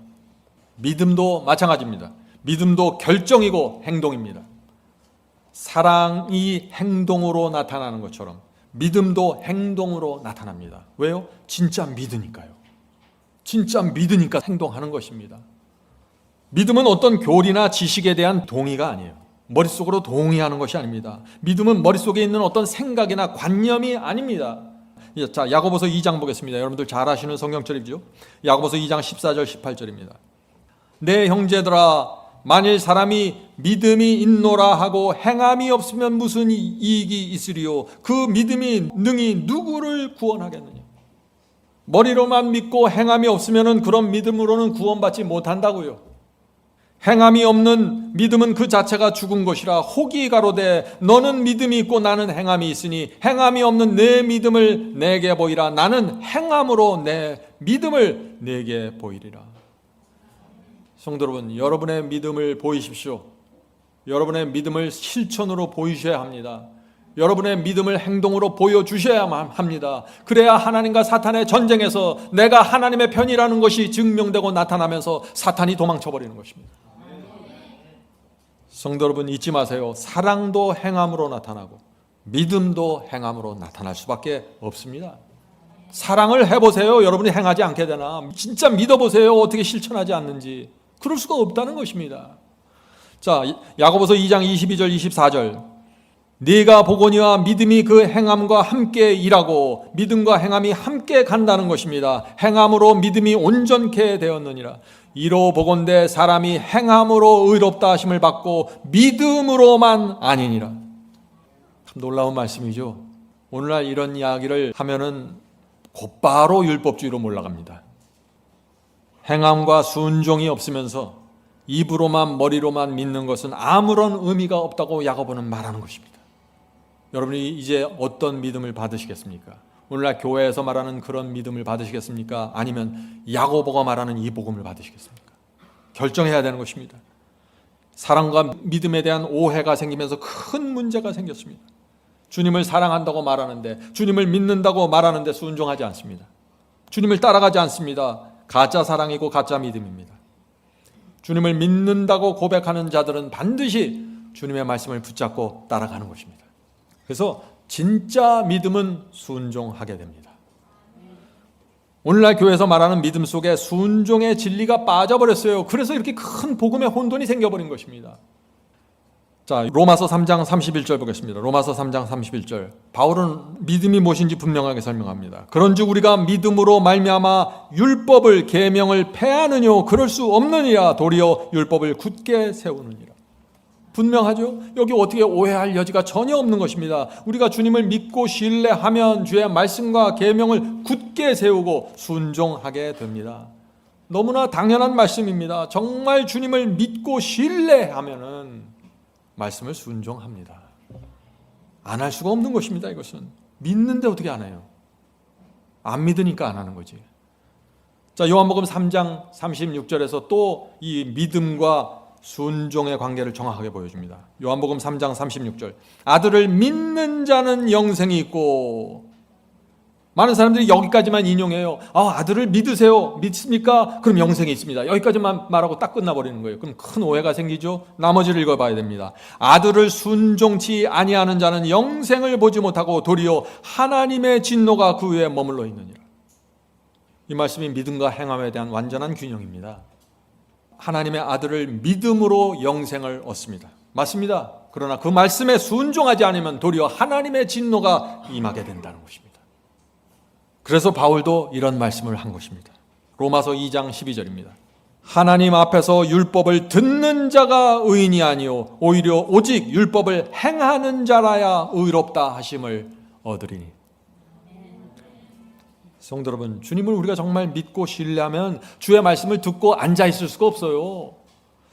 믿음도 마찬가지입니다. 믿음도 결정이고 행동입니다. 사랑이 행동으로 나타나는 것처럼 믿음도 행동으로 나타납니다. 왜요? 진짜 믿으니까요. 진짜 믿으니까 행동하는 것입니다. 믿음은 어떤 교리나 지식에 대한 동의가 아니에요. 머릿속으로 동의하는 것이 아닙니다. 믿음은 머릿속에 있는 어떤 생각이나 관념이 아닙니다. 자, 야고보서 2장 보겠습니다. 여러분들 잘 아시는 성경절이죠. 야고보서 2장 14절 18절입니다. 내 형제들아, 만일 사람이 믿음이 있노라 하고 행함이 없으면 무슨 이익이 있으리요? 그 믿음이 능히 누구를 구원하겠느냐? 머리로만 믿고 행함이 없으면 그런 믿음으로는 구원받지 못한다고요. 행함이 없는 믿음은 그 자체가 죽은 것이라 혹이 가로되 너는 믿음이 있고 나는 행함이 있으니 행함이 없는 내 믿음을 내게 보이라. 나는 행함으로 내 믿음을 내게 보이리라. 성도 여러분, 여러분의 믿음을 보이십시오. 여러분의 믿음을 실천으로 보이셔야 합니다. 여러분의 믿음을 행동으로 보여주셔야만 합니다. 그래야 하나님과 사탄의 전쟁에서 내가 하나님의 편이라는 것이 증명되고 나타나면서 사탄이 도망쳐버리는 것입니다. 성도 여러분, 잊지 마세요. 사랑도 행함으로 나타나고 믿음도 행함으로 나타날 수밖에 없습니다. 사랑을 해보세요. 여러분이 행하지 않게 되나? 진짜 믿어보세요. 어떻게 실천하지 않는지. 그럴 수가 없다는 것입니다. 자, 야고보서 2장 22절 24절. 네가 보거니와 믿음이 그 행함과 함께 일하고 믿음과 행함이 함께 간다는 것입니다. 행함으로 믿음이 온전케 되었느니라. 이로 보건대 사람이 행함으로 의롭다 하심을 받고 믿음으로만 아니니라. 참 놀라운 말씀이죠. 오늘날 이런 이야기를 하면은 곧바로 율법주의로 몰아갑니다. 행함과 순종이 없으면서 입으로만 머리로만 믿는 것은 아무런 의미가 없다고 야고보는 말하는 것입니다. 여러분이 이제 어떤 믿음을 받으시겠습니까? 오늘날 교회에서 말하는 그런 믿음을 받으시겠습니까? 아니면 야고보가 말하는 이 복음을 받으시겠습니까? 결정해야 되는 것입니다. 사랑과 믿음에 대한 오해가 생기면서 큰 문제가 생겼습니다. 주님을 사랑한다고 말하는데, 주님을 믿는다고 말하는데 순종하지 않습니다. 주님을 따라가지 않습니다. 가짜 사랑이고 가짜 믿음입니다. 주님을 믿는다고 고백하는 자들은 반드시 주님의 말씀을 붙잡고 따라가는 것입니다. 그래서 진짜 믿음은 순종하게 됩니다. 오늘날 교회에서 말하는 믿음 속에 순종의 진리가 빠져버렸어요. 그래서 이렇게 큰 복음의 혼돈이 생겨버린 것입니다. 자, 로마서 3장 31절 보겠습니다. 로마서 3장 31절. 바울은 믿음이 무엇인지 분명하게 설명합니다. 그런즉 우리가 믿음으로 말미암아 율법을 계명을 폐하느뇨 그럴 수 없느니라. 도리어 율법을 굳게 세우느니라. 분명하죠? 여기 어떻게 오해할 여지가 전혀 없는 것입니다. 우리가 주님을 믿고 신뢰하면 주의 말씀과 계명을 굳게 세우고 순종하게 됩니다. 너무나 당연한 말씀입니다. 정말 주님을 믿고 신뢰하면은 말씀을 순종합니다. 안 할 수가 없는 것입니다. 이것은 믿는데 어떻게 안 해요? 안 믿으니까 안 하는 거지. 자, 요한복음 3장 36절에서 또 이 믿음과 순종의 관계를 정확하게 보여줍니다. 요한복음 3장 36절. 아들을 믿는 자는 영생이 있고. 많은 사람들이 여기까지만 인용해요. 아들을 믿으세요. 믿습니까? 그럼 영생이 있습니다. 여기까지만 말하고 딱 끝나버리는 거예요. 그럼 큰 오해가 생기죠. 나머지를 읽어봐야 됩니다. 아들을 순종치 아니하는 자는 영생을 보지 못하고 도리어 하나님의 진노가 그 위에 머물러 있느니라. 이 말씀이 믿음과 행함에 대한 완전한 균형입니다. 하나님의 아들을 믿음으로 영생을 얻습니다. 맞습니다. 그러나 그 말씀에 순종하지 않으면 도리어 하나님의 진노가 임하게 된다는 것입니다. 그래서 바울도 이런 말씀을 한 것입니다. 로마서 2장 12절입니다. 하나님 앞에서 율법을 듣는 자가 의인이 아니요 오히려 오직 율법을 행하는 자라야 의롭다 하심을 얻으리니. 성도 여러분, 주님을 우리가 정말 믿고 신뢰하면 주의 말씀을 듣고 앉아 있을 수가 없어요.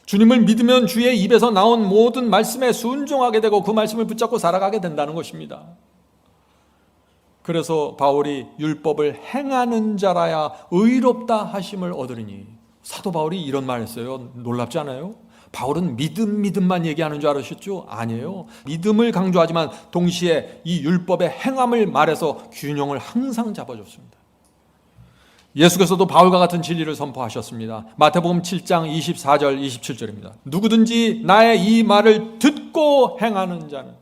주님을 믿으면 주의 입에서 나온 모든 말씀에 순종하게 되고 그 말씀을 붙잡고 살아가게 된다는 것입니다. 그래서 바울이 율법을 행하는 자라야 의롭다 하심을 얻으리니. 사도 바울이 이런 말을 했어요. 놀랍지 않아요? 바울은 믿음만 얘기하는 줄 알으셨죠? 아니에요. 믿음을 강조하지만 동시에 이 율법의 행함을 말해서 균형을 항상 잡아줬습니다. 예수께서도 바울과 같은 진리를 선포하셨습니다. 마태복음 7장 24절 27절입니다. 누구든지 나의 이 말을 듣고 행하는 자는,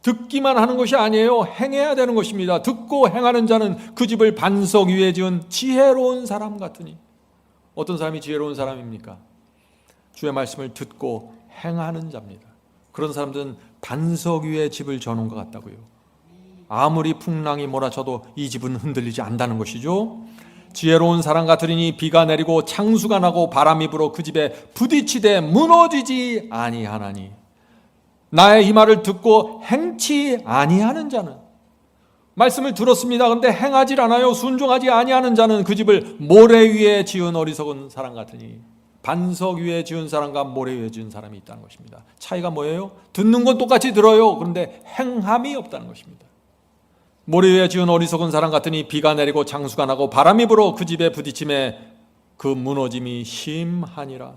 듣기만 하는 것이 아니에요. 행해야 되는 것입니다. 듣고 행하는 자는 그 집을 반석 위에 지은 지혜로운 사람 같으니. 어떤 사람이 지혜로운 사람입니까? 주의 말씀을 듣고 행하는 자입니다. 그런 사람들은 반석 위에 집을 저는 것 같다고요. 아무리 풍랑이 몰아쳐도 이 집은 흔들리지 않는다는 것이죠. 지혜로운 사람 같으리니 비가 내리고 창수가 나고 바람이 불어 그 집에 부딪히되 무너지지 아니하나니. 나의 이 말을 듣고 행치 아니하는 자는, 말씀을 들었습니다. 그런데 행하지 않아요. 순종하지 아니하는 자는 그 집을 모래 위에 지은 어리석은 사람 같으니. 반석 위에 지은 사람과 모래 위에 지은 사람이 있다는 것입니다. 차이가 뭐예요? 듣는 건 똑같이 들어요. 그런데 행함이 없다는 것입니다. 모래 위에 지은 어리석은 사람 같으니 비가 내리고 장수가 나고 바람이 불어 그 집에 부딪힘에 그 무너짐이 심하니라.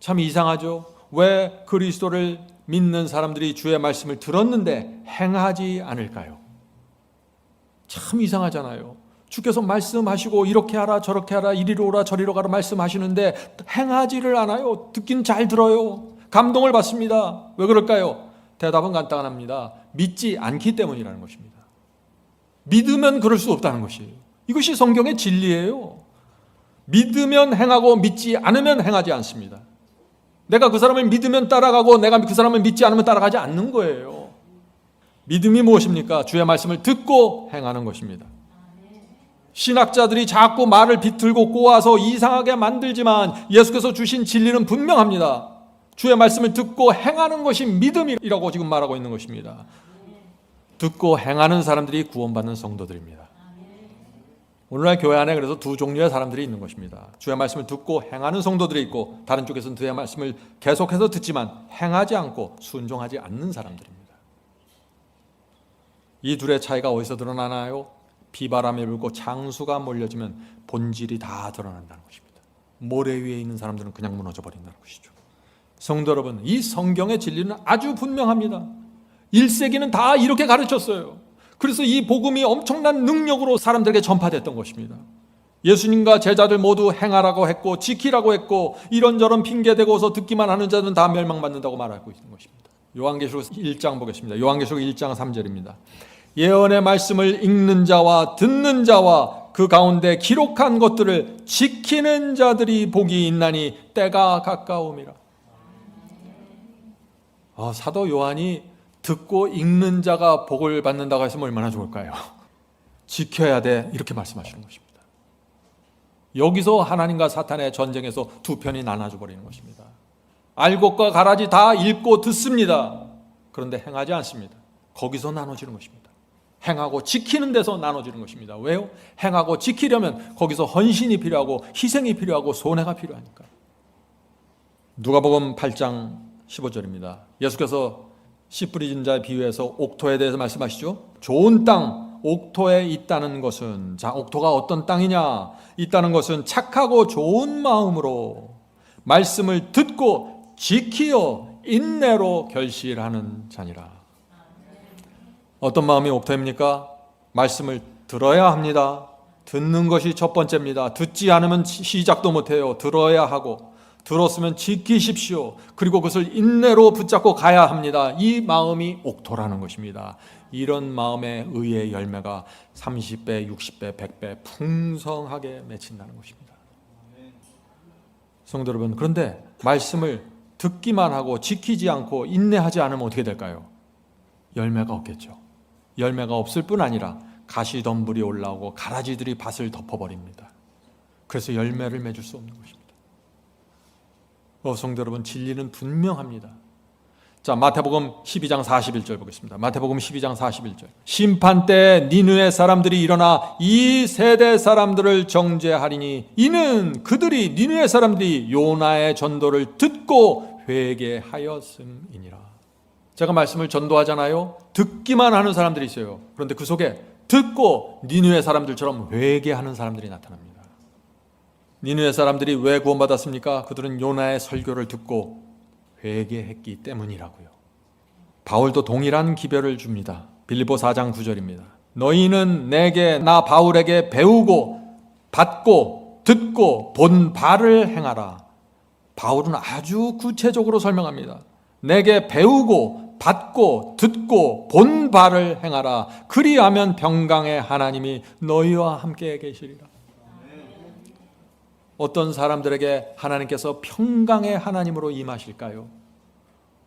참 이상하죠? 왜 그리스도를 믿는 사람들이 주의 말씀을 들었는데 행하지 않을까요? 참 이상하잖아요. 주께서 말씀하시고 이렇게 하라 저렇게 하라 이리로 오라 저리로 가라 말씀하시는데 행하지를 않아요. 듣긴 잘 들어요. 감동을 받습니다. 왜 그럴까요? 대답은 간단합니다. 믿지 않기 때문이라는 것입니다. 믿으면 그럴 수 없다는 것이에요. 이것이 성경의 진리예요. 믿으면 행하고 믿지 않으면 행하지 않습니다. 내가 그 사람을 믿으면 따라가고 내가 그 사람을 믿지 않으면 따라가지 않는 거예요. 믿음이 무엇입니까? 주의 말씀을 듣고 행하는 것입니다. 신학자들이 자꾸 말을 비틀고 꼬아서 이상하게 만들지만 예수께서 주신 진리는 분명합니다. 주의 말씀을 듣고 행하는 것이 믿음이라고 지금 말하고 있는 것입니다. 듣고 행하는 사람들이 구원받는 성도들입니다. 오늘날 교회 안에 그래서 두 종류의 사람들이 있는 것입니다. 주의 말씀을 듣고 행하는 성도들이 있고, 다른 쪽에서는 주의 말씀을 계속해서 듣지만 행하지 않고 순종하지 않는 사람들입니다. 이 둘의 차이가 어디서 드러나나요? 비바람이 불고 장수가 몰려지면 본질이 다 드러난다는 것입니다. 모래 위에 있는 사람들은 그냥 무너져 버린다는 것이죠. 성도 여러분, 이 성경의 진리는 아주 분명합니다. 1세기는 다 이렇게 가르쳤어요. 그래서 이 복음이 엄청난 능력으로 사람들에게 전파됐던 것입니다. 예수님과 제자들 모두 행하라고 했고 지키라고 했고, 이런저런 핑계대고서 듣기만 하는 자는 다 멸망받는다고 말하고 있는 것입니다. 요한계시록 1장 보겠습니다. 요한계시록 1장 3절입니다. 예언의 말씀을 읽는 자와 듣는 자와 그 가운데 기록한 것들을 지키는 자들이 복이 있나니 때가 가까움이라. 사도 요한이 듣고 읽는 자가 복을 받는다고 했으면 얼마나 좋을까요? 지켜야 돼, 이렇게 말씀하시는 것입니다. 여기서 하나님과 사탄의 전쟁에서 두 편이 나눠져 버리는 것입니다. 알곡과 가라지 다 읽고 듣습니다. 그런데 행하지 않습니다. 거기서 나눠지는 것입니다. 행하고 지키는 데서 나눠지는 것입니다. 왜요? 행하고 지키려면 거기서 헌신이 필요하고 희생이 필요하고 손해가 필요하니까. 누가복음 8장 15절입니다. 예수께서 씨 뿌리진 자의 비유에서 옥토에 대해서 말씀하시죠. 좋은 땅, 옥토에 있다는 것은, 자, 옥토가 어떤 땅이냐? 있다는 것은 착하고 좋은 마음으로 말씀을 듣고 지키어 인내로 결실하는 자니라. 어떤 마음이 옥토입니까? 말씀을 들어야 합니다. 듣는 것이 첫 번째입니다. 듣지 않으면 시작도 못해요. 들어야 하고, 들었으면 지키십시오. 그리고 그것을 인내로 붙잡고 가야 합니다. 이 마음이 옥토라는 것입니다. 이런 마음의 의의 열매가 30배, 60배, 100배 풍성하게 맺힌다는 것입니다. 성도 여러분, 그런데 말씀을 듣기만 하고 지키지 않고 인내하지 않으면 어떻게 될까요? 열매가 없겠죠. 열매가 없을 뿐 아니라 가시덤불이 올라오고 가라지들이 밭을 덮어버립니다. 그래서 열매를 맺을 수 없는 것입니다. 성도 여러분, 진리는 분명합니다. 자, 마태복음 12장 41절 보겠습니다. 마태복음 12장 41절. 심판 때 니느웨 사람들이 일어나 이 세대 사람들을 정죄하리니 이는 그들이 니느웨 사람들이 요나의 전도를 듣고 회개하였음이니라. 제가 말씀을 전도하잖아요. 듣기만 하는 사람들이 있어요. 그런데 그 속에 듣고 니느웨 사람들처럼 회개하는 사람들이 나타납니다. 니느웨 사람들이 왜 구원받았습니까? 그들은 요나의 설교를 듣고 회개했기 때문이라고요. 바울도 동일한 기별을 줍니다. 빌립보 4장 9절입니다. 너희는 내게 나 바울에게 배우고 받고 듣고 본 바를 행하라. 바울은 아주 구체적으로 설명합니다. 내게 배우고 받고 듣고 본 바를 행하라. 그리하면 평강의 하나님이 너희와 함께 계시리라. 어떤 사람들에게 하나님께서 평강의 하나님으로 임하실까요?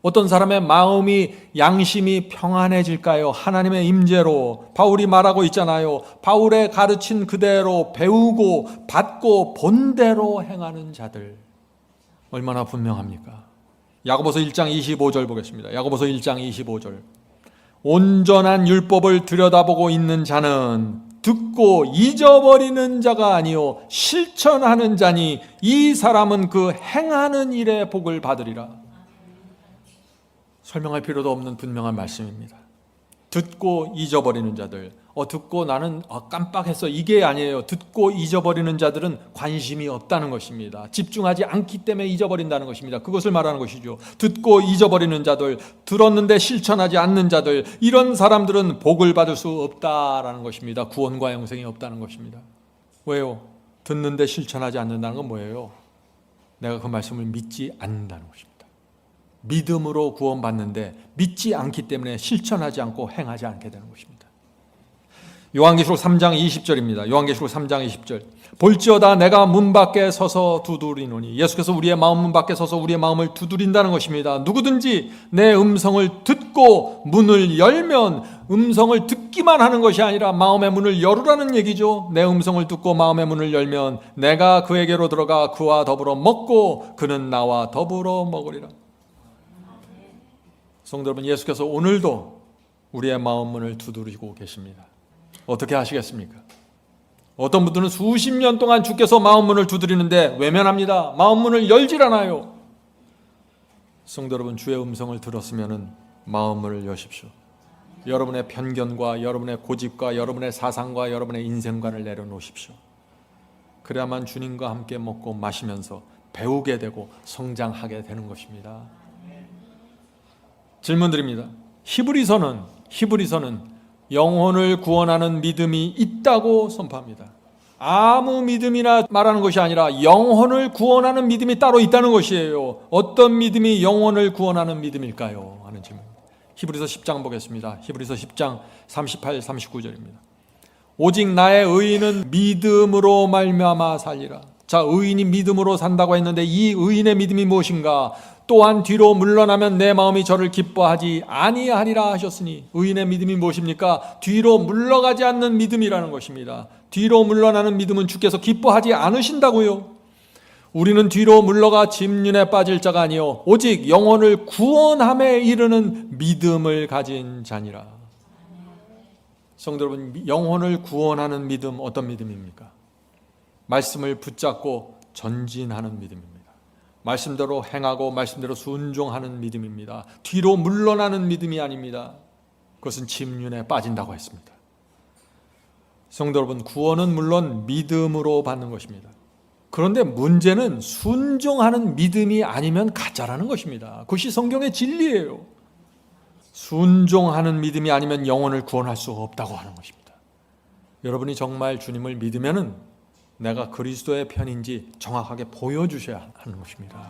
어떤 사람의 마음이 양심이 평안해질까요? 하나님의 임재로. 바울이 말하고 있잖아요. 바울의 가르친 그대로 배우고 받고 본대로 행하는 자들. 얼마나 분명합니까? 야고보서 1장 25절 보겠습니다. 야고보서 1장 25절. 온전한 율법을 들여다보고 있는 자는 듣고 잊어버리는 자가 아니요 실천하는 자니 이 사람은 그 행하는 일에 복을 받으리라. 설명할 필요도 없는 분명한 말씀입니다. 듣고 잊어버리는 자들. 듣고 나는 깜빡했어. 이게 아니에요. 듣고 잊어버리는 자들은 관심이 없다는 것입니다. 집중하지 않기 때문에 잊어버린다는 것입니다. 그것을 말하는 것이죠. 듣고 잊어버리는 자들, 들었는데 실천하지 않는 자들, 이런 사람들은 복을 받을 수 없다라는 것입니다. 구원과 영생이 없다는 것입니다. 왜요? 듣는데 실천하지 않는다는 건 뭐예요? 내가 그 말씀을 믿지 않는다는 것입니다. 믿음으로 구원받는데 믿지 않기 때문에 실천하지 않고 행하지 않게 되는 것입니다. 요한계시록 3장 20절입니다. 요한계시록 3장 20절. 볼지어다 내가 문 밖에 서서 두드리노니. 예수께서 우리의 마음 문 밖에 서서 우리의 마음을 두드린다는 것입니다. 누구든지 내 음성을 듣고 문을 열면, 음성을 듣기만 하는 것이 아니라 마음의 문을 열으라는 얘기죠. 내 음성을 듣고 마음의 문을 열면 내가 그에게로 들어가 그와 더불어 먹고 그는 나와 더불어 먹으리라. 성도 여러분, 예수께서 오늘도 우리의 마음 문을 두드리고 계십니다. 어떻게 하시겠습니까? 어떤 분들은 수십 년 동안 주께서 마음 문을 두드리는데 외면합니다. 마음 문을 열질 않아요. 성도 여러분, 주의 음성을 들었으면 마음 문을 여십시오. 여러분의 편견과 여러분의 고집과 여러분의 사상과 여러분의 인생관을 내려놓으십시오. 그래야만 주님과 함께 먹고 마시면서 배우게 되고 성장하게 되는 것입니다. 질문 드립니다. 히브리서는 영혼을 구원하는 믿음이 있다고 선포합니다. 아무 믿음이나 말하는 것이 아니라 영혼을 구원하는 믿음이 따로 있다는 것이에요. 어떤 믿음이 영혼을 구원하는 믿음일까요? 하는 질문입니다. 히브리서 10장 보겠습니다. 히브리서 10장 38, 39절입니다. 오직 나의 의인은 믿음으로 말미암아 살리라. 자, 의인이 믿음으로 산다고 했는데 이 의인의 믿음이 무엇인가? 또한 뒤로 물러나면 내 마음이 저를 기뻐하지 아니하리라 하셨으니, 의인의 믿음이 무엇입니까? 뒤로 물러가지 않는 믿음이라는 것입니다. 뒤로 물러나는 믿음은 주께서 기뻐하지 않으신다고요. 우리는 뒤로 물러가 짐륜에 빠질 자가 아니요 오직 영혼을 구원함에 이르는 믿음을 가진 자니라. 성도 여러분, 영혼을 구원하는 믿음, 어떤 믿음입니까? 말씀을 붙잡고 전진하는 믿음입니다. 말씀대로 행하고 말씀대로 순종하는 믿음입니다. 뒤로 물러나는 믿음이 아닙니다. 그것은 침륜에 빠진다고 했습니다. 성도 여러분, 구원은 물론 믿음으로 받는 것입니다. 그런데 문제는 순종하는 믿음이 아니면 가짜라는 것입니다. 그것이 성경의 진리예요. 순종하는 믿음이 아니면 영혼을 구원할 수 없다고 하는 것입니다. 여러분이 정말 주님을 믿으면은 내가 그리스도의 편인지 정확하게 보여주셔야 하는 것입니다.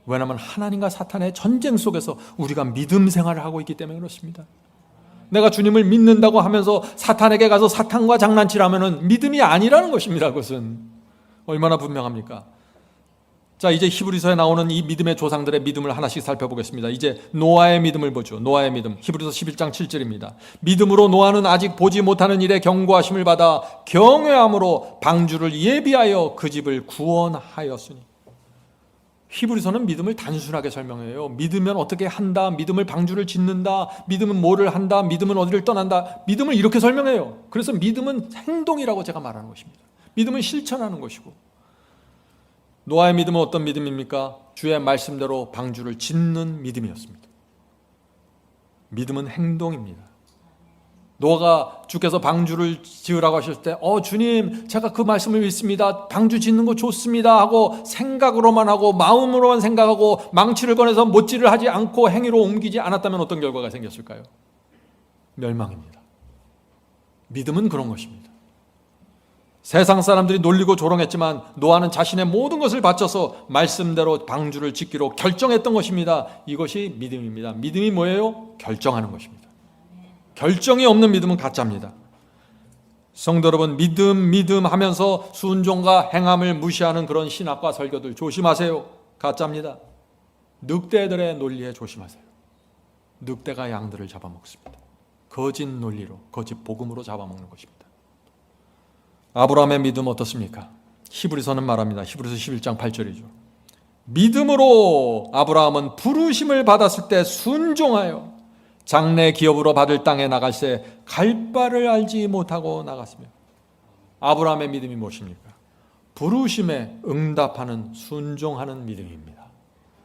왜냐하면 하나님과 사탄의 전쟁 속에서 우리가 믿음 생활을 하고 있기 때문에 그렇습니다. 내가 주님을 믿는다고 하면서 사탄에게 가서 사탄과 장난치라면 믿음이 아니라는 것입니다. 그것은 얼마나 분명합니까? 자, 이제 히브리서에 나오는 이 믿음의 조상들의 믿음을 하나씩 살펴보겠습니다. 이제 노아의 믿음을 보죠. 노아의 믿음. 히브리서 11장 7절입니다. 믿음으로 노아는 아직 보지 못하는 일에 경고하심을 받아 경외함으로 방주를 예비하여 그 집을 구원하였으니. 히브리서는 믿음을 단순하게 설명해요. 믿으면 어떻게 한다, 믿음을 방주를 짓는다, 믿음은 뭐를 한다, 믿음은 어디를 떠난다. 믿음을 이렇게 설명해요. 그래서 믿음은 행동이라고 제가 말하는 것입니다. 믿음은 실천하는 것이고, 노아의 믿음은 어떤 믿음입니까? 주의 말씀대로 방주를 짓는 믿음이었습니다. 믿음은 행동입니다. 노아가 주께서 방주를 지으라고 하실 때 주님 제가 그 말씀을 믿습니다, 방주 짓는 거 좋습니다 하고 생각으로만 하고 마음으로만 생각하고 망치를 꺼내서 못질을 하지 않고 행위로 옮기지 않았다면 어떤 결과가 생겼을까요? 멸망입니다. 믿음은 그런 것입니다. 세상 사람들이 놀리고 조롱했지만 노아는 자신의 모든 것을 바쳐서 말씀대로 방주를 짓기로 결정했던 것입니다. 이것이 믿음입니다. 믿음이 뭐예요? 결정하는 것입니다. 결정이 없는 믿음은 가짜입니다. 성도 여러분, 믿음 하면서 순종과 행함을 무시하는 그런 신학과 설교들 조심하세요. 가짜입니다. 늑대들의 논리에 조심하세요. 늑대가 양들을 잡아먹습니다. 거짓 논리로, 거짓 복음으로 잡아먹는 것입니다. 아브라함의 믿음 어떻습니까? 히브리서는 말합니다. 히브리서 11장 8절이죠. 믿음으로 아브라함은 부르심을 받았을 때 순종하여 장래 기업으로 받을 땅에 나갈새 갈 바를 알지 못하고 나갔으며. 아브라함의 믿음이 무엇입니까? 부르심에 응답하는 순종하는 믿음입니다.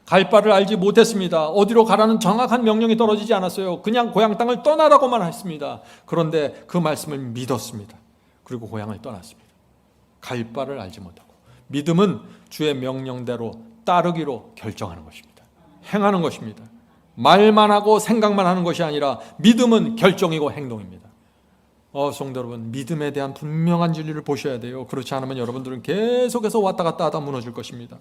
갈 바를 알지 못했습니다. 어디로 가라는 정확한 명령이 떨어지지 않았어요. 그냥 고향 땅을 떠나라고만 했습니다. 그런데 그 말씀을 믿었습니다. 그리고 고향을 떠났습니다. 갈 바를 알지 못하고. 믿음은 주의 명령대로 따르기로 결정하는 것입니다. 행하는 것입니다. 말만 하고 생각만 하는 것이 아니라 믿음은 결정이고 행동입니다. 성도 여러분, 믿음에 대한 분명한 진리를 보셔야 돼요. 그렇지 않으면 여러분들은 계속해서 왔다 갔다 하다 무너질 것입니다.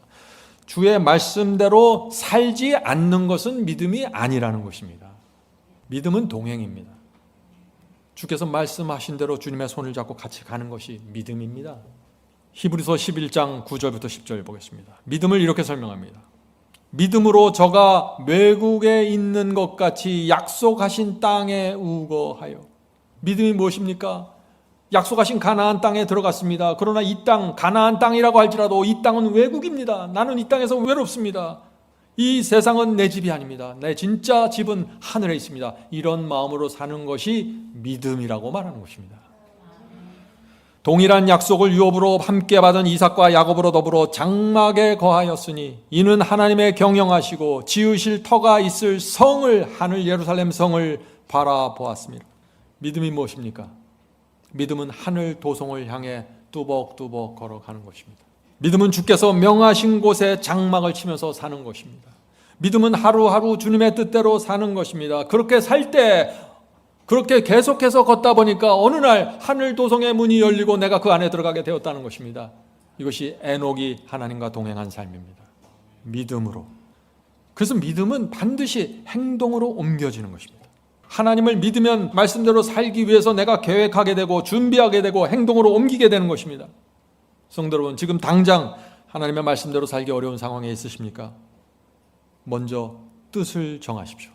주의 말씀대로 살지 않는 것은 믿음이 아니라는 것입니다. 믿음은 동행입니다. 주께서 말씀하신 대로 주님의 손을 잡고 같이 가는 것이 믿음입니다. 히브리서 11장 9절부터 10절 보겠습니다. 믿음을 이렇게 설명합니다. 믿음으로 저가 외국에 있는 것 같이 약속하신 땅에 우거하여. 믿음이 무엇입니까? 약속하신 가나안 땅에 들어갔습니다. 그러나 이 땅, 가나안 땅이라고 할지라도 이 땅은 외국입니다. 나는 이 땅에서 외롭습니다. 이 세상은 내 집이 아닙니다. 내 진짜 집은 하늘에 있습니다. 이런 마음으로 사는 것이 믿음이라고 말하는 것입니다. 동일한 약속을 유업으로 함께 받은 이삭과 야곱으로 더불어 장막에 거하였으니 이는 하나님의 경영하시고 지으실 터가 있을 성을, 하늘 예루살렘 성을 바라보았습니다. 믿음이 무엇입니까? 믿음은 하늘 도성을 향해 뚜벅뚜벅 걸어가는 것입니다. 믿음은 주께서 명하신 곳에 장막을 치면서 사는 것입니다. 믿음은 하루하루 주님의 뜻대로 사는 것입니다. 그렇게 살 때, 그렇게 계속해서 걷다 보니까 어느 날 하늘 도성의 문이 열리고 내가 그 안에 들어가게 되었다는 것입니다. 이것이 에녹이 하나님과 동행한 삶입니다. 믿음으로. 그래서 믿음은 반드시 행동으로 옮겨지는 것입니다. 하나님을 믿으면 말씀대로 살기 위해서 내가 계획하게 되고 준비하게 되고 행동으로 옮기게 되는 것입니다. 성도 여러분, 지금 당장 하나님의 말씀대로 살기 어려운 상황에 있으십니까? 먼저 뜻을 정하십시오.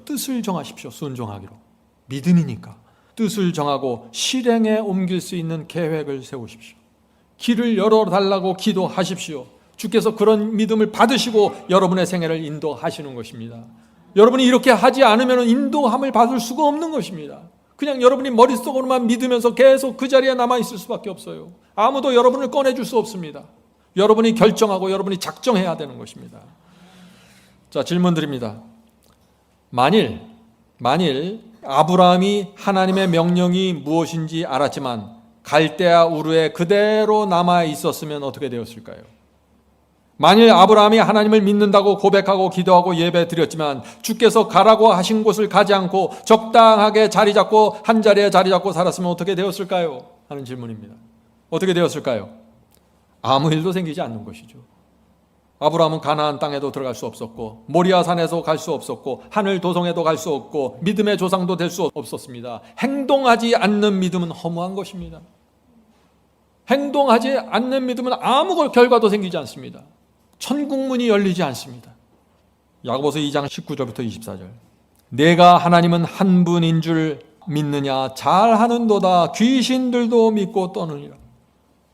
뜻을 정하십시오. 순종하기로. 믿음이니까 뜻을 정하고 실행에 옮길 수 있는 계획을 세우십시오. 길을 열어달라고 기도하십시오. 주께서 그런 믿음을 받으시고 여러분의 생애를 인도하시는 것입니다. 여러분이 이렇게 하지 않으면 인도함을 받을 수가 없는 것입니다. 그냥 여러분이 머릿속으로만 믿으면서 계속 그 자리에 남아있을 수밖에 없어요. 아무도 여러분을 꺼내줄 수 없습니다. 여러분이 결정하고 여러분이 작정해야 되는 것입니다. 자, 질문 드립니다. 만일 아브라함이 하나님의 명령이 무엇인지 알았지만 갈대아 우르에 그대로 남아 있었으면 어떻게 되었을까요? 만일 아브라함이 하나님을 믿는다고 고백하고 기도하고 예배 드렸지만 주께서 가라고 하신 곳을 가지 않고 적당하게 자리 잡고 한 자리에 자리 잡고 살았으면 어떻게 되었을까요? 하는 질문입니다. 어떻게 되었을까요? 아무 일도 생기지 않는 것이죠. 아브라함은 가나안 땅에도 들어갈 수 없었고 모리아 산에서 갈 수 없었고 하늘 도성에도 갈 수 없고 믿음의 조상도 될 수 없었습니다. 행동하지 않는 믿음은 허무한 것입니다. 행동하지 않는 믿음은 아무 결과도 생기지 않습니다. 천국문이 열리지 않습니다. 야고보서 2장 19절부터 24절. 내가 하나님은 한 분인 줄 믿느냐? 잘하는도다. 귀신들도 믿고 떠느니라.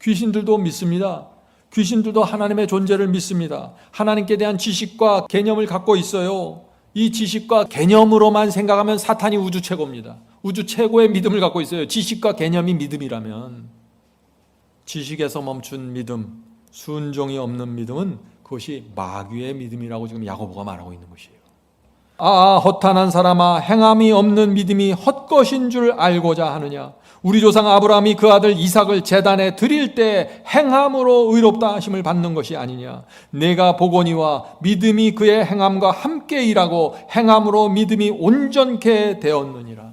귀신들도 믿습니다. 귀신들도 하나님의 존재를 믿습니다. 하나님께 대한 지식과 개념을 갖고 있어요. 이 지식과 개념으로만 생각하면 사탄이 우주 최고입니다. 우주 최고의 믿음을 갖고 있어요. 지식과 개념이 믿음이라면. 지식에서 멈춘 믿음, 순종이 없는 믿음은 그것이 마귀의 믿음이라고 지금 야고보가 말하고 있는 것이에요. 허탄한 사람아, 행함이 없는 믿음이 헛것인 줄 알고자 하느냐. 우리 조상 아브라함이 그 아들 이삭을 제단에 드릴 때 행함으로 의롭다 하심을 받는 것이 아니냐. 내가 보거니와 믿음이 그의 행함과 함께 일하고 행함으로 믿음이 온전케 되었느니라.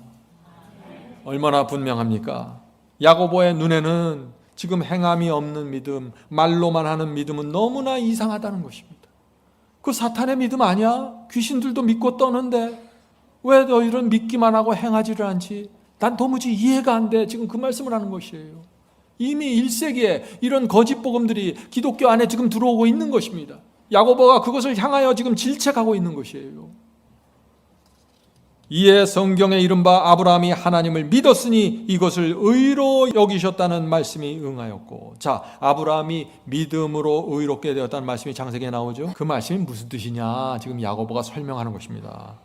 얼마나 분명합니까? 야고보의 눈에는 지금 행함이 없는 믿음, 말로만 하는 믿음은 너무나 이상하다는 것입니다. 그 사탄의 믿음 아니야? 귀신들도 믿고 떠는데 왜 너희들은 믿기만 하고 행하지를 않지? 난 도무지 이해가 안 돼. 지금 그 말씀을 하는 것이에요. 이미 1세기에 이런 거짓 복음들이 기독교 안에 지금 들어오고 있는 것입니다. 야고보가 그것을 향하여 지금 질책하고 있는 것이에요. 이에 성경에 이른바 아브라함이 하나님을 믿었으니 이것을 의로 여기셨다는 말씀이 응하였고, 자, 아브라함이 믿음으로 의롭게 되었다는 말씀이 창세기에 나오죠. 그 말씀이 무슨 뜻이냐? 지금 야고보가 설명하는 것입니다.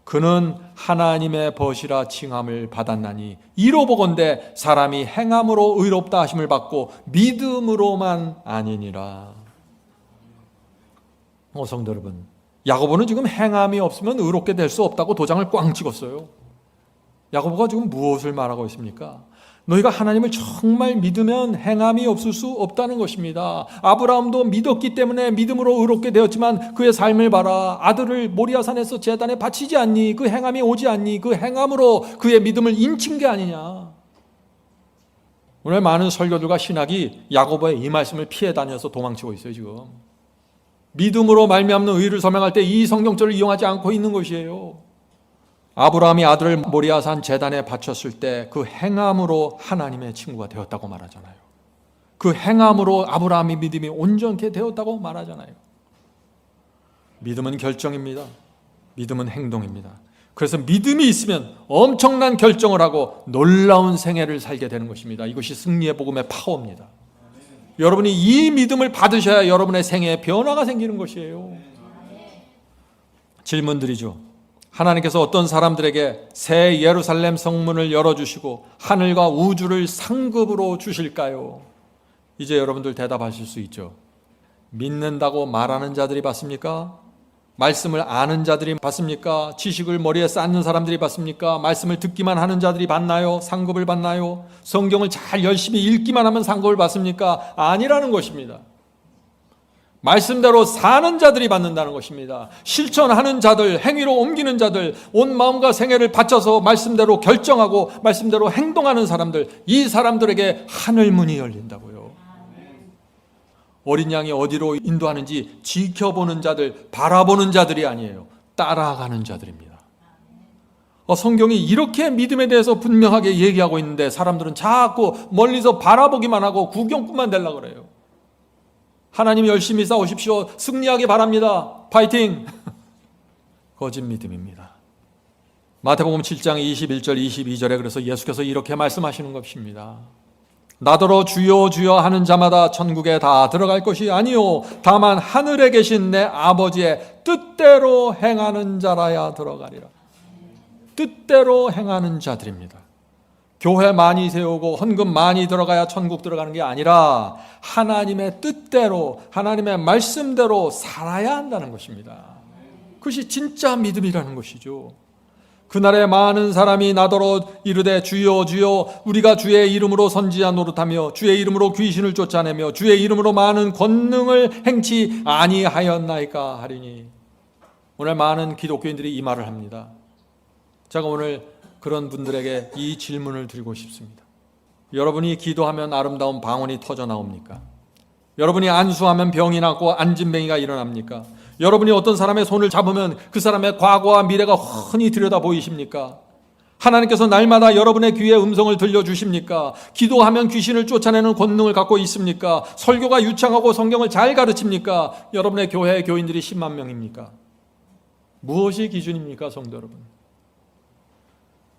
그는 하나님의 벗이라 칭함을 받았나니 이로 보건대 사람이 행함으로 의롭다 하심을 받고 믿음으로만 아니니라. 성도 여러분, 야고보는 지금 행함이 없으면 의롭게 될 수 없다고 도장을 꽝 찍었어요. 야고보가 지금 무엇을 말하고 있습니까? 너희가 하나님을 정말 믿으면 행함이 없을 수 없다는 것입니다. 아브라함도 믿었기 때문에 믿음으로 의롭게 되었지만 그의 삶을 봐라. 아들을 모리아산에서 제단에 바치지 않니? 그 행함이 오지 않니? 그 행함으로 그의 믿음을 인친 게 아니냐. 오늘 많은 설교들과 신학이 야고보의 이 말씀을 피해 다녀서 도망치고 있어요. 지금 믿음으로 말미암는 의를 설명할 때 이 성경절을 이용하지 않고 있는 것이에요. 아브라함이 아들을 모리아산 제단에 바쳤을 때 그 행함으로 하나님의 친구가 되었다고 말하잖아요. 그 행함으로 아브라함의 믿음이 온전케 되었다고 말하잖아요. 믿음은 결정입니다. 믿음은 행동입니다. 그래서 믿음이 있으면 엄청난 결정을 하고 놀라운 생애를 살게 되는 것입니다. 이것이 승리의 복음의 파워입니다. 여러분이 이 믿음을 받으셔야 여러분의 생애에 변화가 생기는 것이에요. 질문드리죠. 하나님께서 어떤 사람들에게 새 예루살렘 성문을 열어주시고 하늘과 우주를 상급으로 주실까요? 이제 여러분들 대답하실 수 있죠. 믿는다고 말하는 자들이 받습니까? 말씀을 아는 자들이 받습니까? 지식을 머리에 쌓는 사람들이 받습니까? 말씀을 듣기만 하는 자들이 받나요? 상급을 받나요? 성경을 잘 열심히 읽기만 하면 상급을 받습니까? 아니라는 것입니다. 말씀대로 사는 자들이 받는다는 것입니다. 실천하는 자들, 행위로 옮기는 자들, 온 마음과 생애를 바쳐서 말씀대로 결정하고 말씀대로 행동하는 사람들, 이 사람들에게 하늘문이 열린다고요. 어린 양이 어디로 인도하는지 지켜보는 자들, 바라보는 자들이 아니에요. 따라가는 자들입니다. 성경이 이렇게 믿음에 대해서 분명하게 얘기하고 있는데 사람들은 자꾸 멀리서 바라보기만 하고 구경꾼만 되려고 그래요. 하나님 열심히 싸우십시오. 승리하기 바랍니다. 파이팅! 거짓 믿음입니다. 마태복음 7장 21절 22절에 그래서 예수께서 이렇게 말씀하시는 것입니다. 나더러 주여 주여 하는 자마다 천국에 다 들어갈 것이 아니요 다만 하늘에 계신 내 아버지의 뜻대로 행하는 자라야 들어가리라. 뜻대로 행하는 자들입니다. 교회 많이 세우고 헌금 많이 들어가야 천국 들어가는 게 아니라 하나님의 뜻대로 하나님의 말씀대로 살아야 한다는 것입니다. 그것이 진짜 믿음이라는 것이죠. 그날에 많은 사람이 나더러 이르되 주여 주여 우리가 주의 이름으로 선지자 노릇하며 주의 이름으로 귀신을 쫓아내며 주의 이름으로 많은 권능을 행치 아니하였나이까 하리니. 오늘 많은 기독교인들이 이 말을 합니다. 제가 오늘 그런 분들에게 이 질문을 드리고 싶습니다. 여러분이 기도하면 아름다운 방언이 터져 나옵니까? 여러분이 안수하면 병이 낫고 안진뱅이가 일어납니까? 여러분이 어떤 사람의 손을 잡으면 그 사람의 과거와 미래가 훤히 들여다 보이십니까? 하나님께서 날마다 여러분의 귀에 음성을 들려주십니까? 기도하면 귀신을 쫓아내는 권능을 갖고 있습니까? 설교가 유창하고 성경을 잘 가르칩니까? 여러분의 교회의 교인들이 10만 명입니까? 무엇이 기준입니까, 성도 여러분?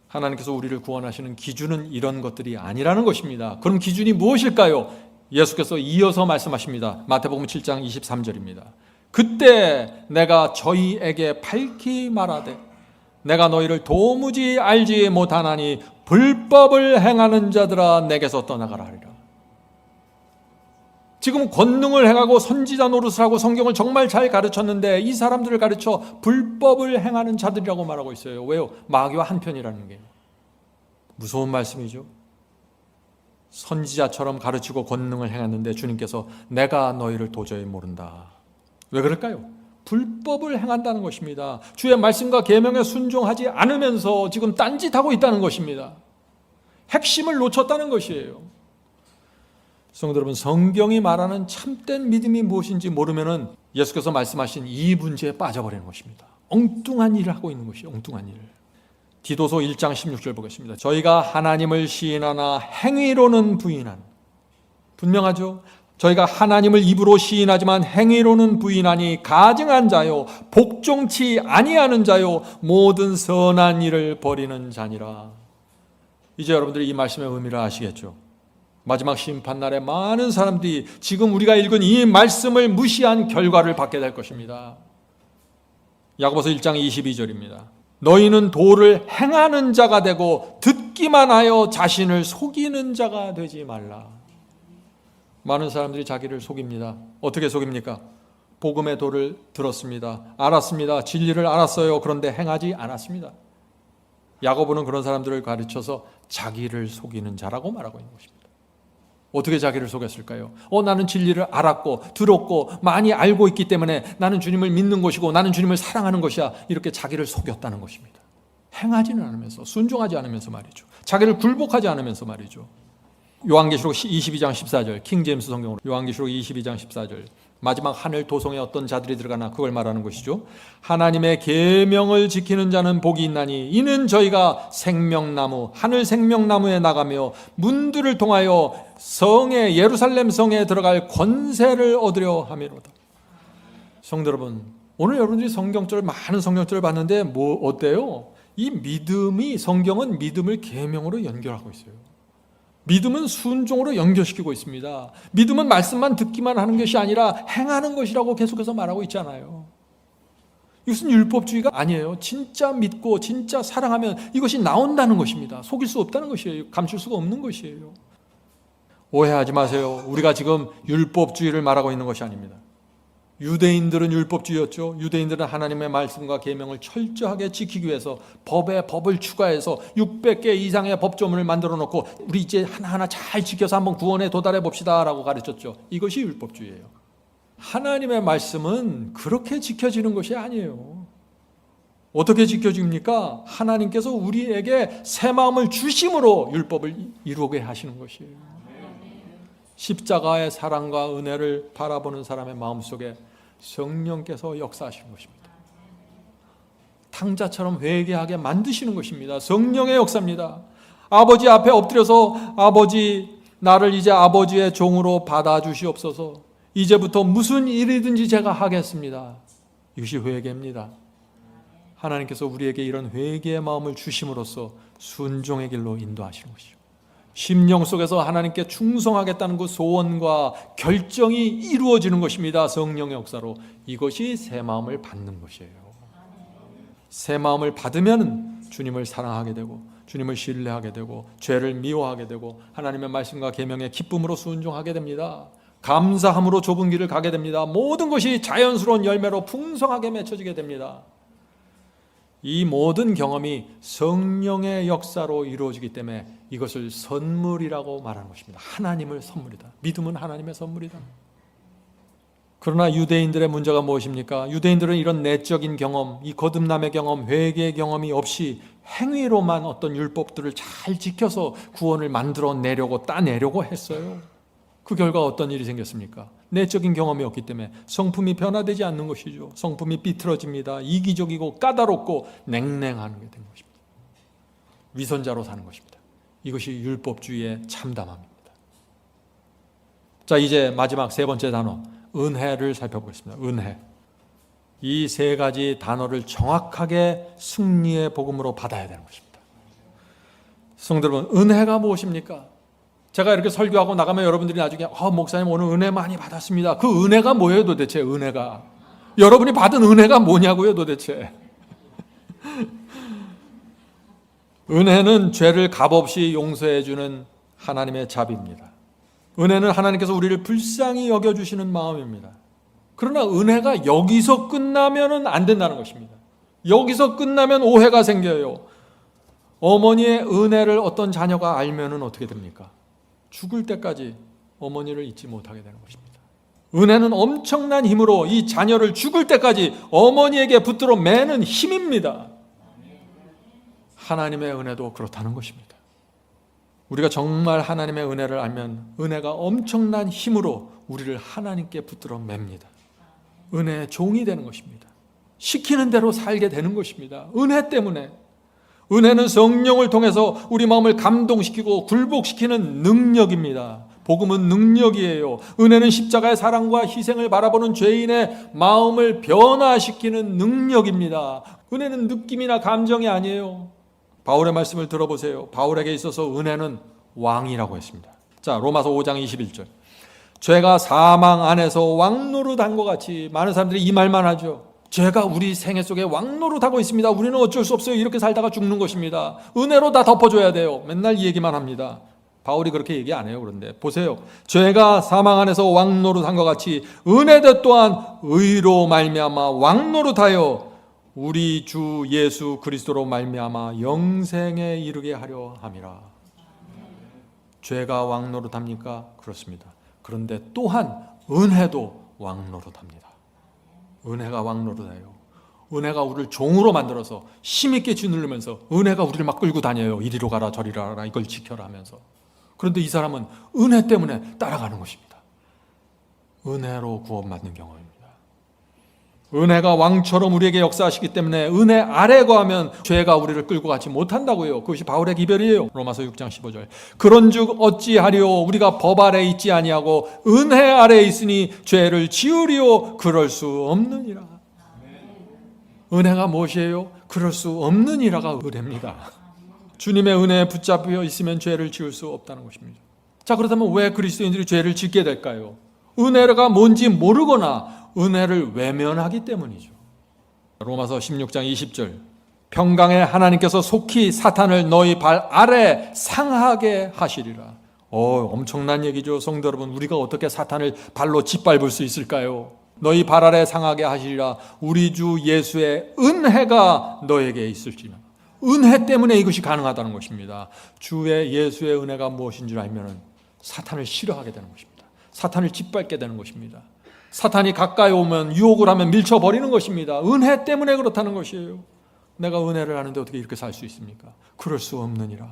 하나님께서 우리를 구원하시는 기준은 이런 것들이 아니라는 것입니다. 그럼 기준이 무엇일까요? 예수께서 이어서 말씀하십니다. 마태복음 7장 23절입니다. 그때 내가 저희에게 밝히 말하되 내가 너희를 도무지 알지 못하나니 불법을 행하는 자들아 내게서 떠나가라 하리라. 지금 권능을 행하고 선지자 노릇을 하고 성경을 정말 잘 가르쳤는데 이 사람들을 가르쳐 불법을 행하는 자들이라고 말하고 있어요. 왜요? 마귀와 한편이라는 게. 무서운 말씀이죠. 선지자처럼 가르치고 권능을 행했는데 주님께서 내가 너희를 도저히 모른다. 왜 그럴까요? 불법을 행한다는 것입니다. 주의 말씀과 계명에 순종하지 않으면서 지금 딴짓하고 있다는 것입니다. 핵심을 놓쳤다는 것이에요. 성도 여러분, 성경이 말하는 참된 믿음이 무엇인지 모르면은 예수께서 말씀하신 이 문제에 빠져버리는 것입니다. 엉뚱한 일을 하고 있는 것이에요. 엉뚱한 일을. 디도서 1장 16절 보겠습니다. 저희가 하나님을 시인하나 행위로는 부인한. 분명하죠? 저희가 하나님을 입으로 시인하지만 행위로는 부인하니 가증한 자요 복종치 아니하는 자요 모든 선한 일을 버리는 자니라. 이제 여러분들이 이 말씀의 의미를 아시겠죠? 마지막 심판날에 많은 사람들이 지금 우리가 읽은 이 말씀을 무시한 결과를 받게 될 것입니다. 야고보서 1장 22절입니다. 너희는 도를 행하는 자가 되고 듣기만 하여 자신을 속이는 자가 되지 말라. 많은 사람들이 자기를 속입니다. 어떻게 속입니까? 복음의 도를 들었습니다. 알았습니다. 진리를 알았어요. 그런데 행하지 않았습니다. 야고보는 그런 사람들을 가르쳐서 자기를 속이는 자라고 말하고 있는 것입니다. 어떻게 자기를 속였을까요? 나는 진리를 알았고 들었고 많이 알고 있기 때문에 나는 주님을 믿는 것이고 나는 주님을 사랑하는 것이야. 이렇게 자기를 속였다는 것입니다. 행하지는 않으면서, 순종하지 않으면서 말이죠. 자기를 굴복하지 않으면서 말이죠. 요한계시록 22장 14절, 킹제임스 성경으로 요한계시록 22장 14절, 마지막 하늘 도성에 어떤 자들이 들어가나 그걸 말하는 것이죠. 하나님의 계명을 지키는 자는 복이 있나니 이는 저희가 생명나무, 하늘 생명나무에 나가며 문들을 통하여 성에, 예루살렘 성에 들어갈 권세를 얻으려 함이로다. 성도 여러분, 오늘 여러분들이 성경절을, 많은 성경절을 봤는데 어때요? 이 믿음이, 성경은 믿음을 계명으로 연결하고 있어요. 믿음은 순종으로 연결시키고 있습니다. 믿음은 말씀만 듣기만 하는 것이 아니라 행하는 것이라고 계속해서 말하고 있잖아요. 이것은 율법주의가 아니에요. 진짜 믿고 진짜 사랑하면 이것이 나온다는 것입니다. 속일 수 없다는 것이에요. 감출 수가 없는 것이에요. 오해하지 마세요. 우리가 지금 율법주의를 말하고 있는 것이 아닙니다. 유대인들은 율법주의였죠. 유대인들은 하나님의 말씀과 계명을 철저하게 지키기 위해서 법에 법을 추가해서 600개 이상의 법조문을 만들어 놓고 우리 이제 하나하나 잘 지켜서 한번 구원에 도달해 봅시다 라고 가르쳤죠. 이것이 율법주의예요. 하나님의 말씀은 그렇게 지켜지는 것이 아니에요. 어떻게 지켜집니까? 하나님께서 우리에게 새 마음을 주심으로 율법을 이루게 하시는 것이에요. 십자가의 사랑과 은혜를 바라보는 사람의 마음속에 성령께서 역사하시는 것입니다. 탕자처럼 회개하게 만드시는 것입니다. 성령의 역사입니다. 아버지 앞에 엎드려서 아버지, 나를 이제 아버지의 종으로 받아주시옵소서. 이제부터 무슨 일이든지 제가 하겠습니다. 이것이 회개입니다. 하나님께서 우리에게 이런 회개의 마음을 주심으로써 순종의 길로 인도하시는 것이죠. 심령 속에서 하나님께 충성하겠다는 그 소원과 결정이 이루어지는 것입니다. 성령의 역사로. 이것이 새 마음을 받는 것이에요. 새 마음을 받으면 주님을 사랑하게 되고 주님을 신뢰하게 되고 죄를 미워하게 되고 하나님의 말씀과 계명에 기쁨으로 순종하게 됩니다. 감사함으로 좁은 길을 가게 됩니다. 모든 것이 자연스러운 열매로 풍성하게 맺혀지게 됩니다. 이 모든 경험이 성령의 역사로 이루어지기 때문에 이것을 선물이라고 말하는 것입니다. 하나님의 선물이다. 믿음은 하나님의 선물이다. 그러나 유대인들의 문제가 무엇입니까? 유대인들은 이런 내적인 경험, 이 거듭남의 경험, 회개의 경험이 없이 행위로만 어떤 율법들을 잘 지켜서 구원을 만들어내려고 따내려고 했어요. 그 결과 어떤 일이 생겼습니까? 내적인 경험이 없기 때문에 성품이 변화되지 않는 것이죠. 성품이 삐뚤어집니다. 이기적이고 까다롭고 냉랭한 게 된 것입니다. 위선자로 사는 것입니다. 이것이 율법주의의 참담함입니다. 자, 이제 마지막 세 번째 단어, 은혜를 살펴보겠습니다. 은혜. 이 세 가지 단어를 정확하게 승리의 복음으로 받아야 되는 것입니다. 성도 여러분, 은혜가 무엇입니까? 제가 이렇게 설교하고 나가면 여러분들이 나중에 목사님 오늘 은혜 많이 받았습니다. 그 은혜가 뭐예요 도대체? 은혜가 여러분이 받은 은혜가 뭐냐고요 도대체? 은혜는 죄를 값없이 용서해 주는 하나님의 자비입니다. 은혜는 하나님께서 우리를 불쌍히 여겨주시는 마음입니다. 그러나 은혜가 여기서 끝나면 안 된다는 것입니다. 여기서 끝나면 오해가 생겨요. 어머니의 은혜를 어떤 자녀가 알면 어떻게 됩니까? 죽을 때까지 어머니를 잊지 못하게 되는 것입니다. 은혜는 엄청난 힘으로 이 자녀를 죽을 때까지 어머니에게 붙들어 매는 힘입니다. 하나님의 은혜도 그렇다는 것입니다. 우리가 정말 하나님의 은혜를 알면 은혜가 엄청난 힘으로 우리를 하나님께 붙들어 맵니다. 은혜의 종이 되는 것입니다. 시키는 대로 살게 되는 것입니다. 은혜 때문에. 은혜는 성령을 통해서 우리 마음을 감동시키고 굴복시키는 능력입니다. 복음은 능력이에요. 은혜는 십자가의 사랑과 희생을 바라보는 죄인의 마음을 변화시키는 능력입니다. 은혜는 느낌이나 감정이 아니에요. 바울의 말씀을 들어보세요. 바울에게 있어서 은혜는 왕이라고 했습니다. 자, 로마서 5장 21절. 죄가 사망 안에서 왕노릇한 것 같이, 많은 사람들이 이 말만 하죠. 죄가 우리 생애 속에 왕노릇하고 있습니다. 우리는 어쩔 수 없어요. 이렇게 살다가 죽는 것입니다. 은혜로 다 덮어줘야 돼요. 맨날 이 얘기만 합니다. 바울이 그렇게 얘기 안 해요. 그런데 보세요. 죄가 사망 안에서 왕노릇한 것 같이 은혜도 또한 의로 말미암아 왕노릇하여 우리 주 예수 그리스도로 말미암아 영생에 이르게 하려 함이라. 죄가 왕노릇합니까? 그렇습니다. 그런데 또한 은혜도 왕노릇합니다. 은혜가 왕노릇해요. 은혜가 우리를 종으로 만들어서 힘있게 짓누르면서 은혜가 우리를 막 끌고 다녀요. 이리로 가라 저리로 가라 이걸 지켜라 하면서. 그런데 이 사람은 은혜 때문에 따라가는 것입니다. 은혜로 구원받는 경험입니다. 은혜가 왕처럼 우리에게 역사하시기 때문에 은혜 아래 거하면 죄가 우리를 끌고 가지 못한다고요. 그것이 바울의 기별이에요. 로마서 6장 15절. 그런즉 어찌하리요? 우리가 법 아래 있지 아니하고 은혜 아래 있으니 죄를 지으리요? 그럴 수 없느니라. 은혜가 무엇이에요? 그럴 수 없느니라가 은혜입니다. 주님의 은혜에 붙잡혀 있으면 죄를 지을 수 없다는 것입니다. 자, 그렇다면 왜 그리스도인들이 죄를 짓게 될까요? 은혜가 뭔지 모르거나 은혜를 외면하기 때문이죠. 로마서 16장 20절. 평강에 하나님께서 속히 사탄을 너희 발 아래 상하게 하시리라. 엄청난 얘기죠. 성도 여러분, 우리가 어떻게 사탄을 발로 짓밟을 수 있을까요? 너희 발 아래 상하게 하시리라. 우리 주 예수의 은혜가 너에게 있을지나. 은혜 때문에 이것이 가능하다는 것입니다. 주의 예수의 은혜가 무엇인 줄 알면 사탄을 싫어하게 되는 것입니다. 사탄을 짓밟게 되는 것입니다. 사탄이 가까이 오면 유혹을 하면 밀쳐버리는 것입니다. 은혜 때문에 그렇다는 것이에요. 내가 은혜를 아는데 어떻게 이렇게 살 수 있습니까? 그럴 수 없느니라.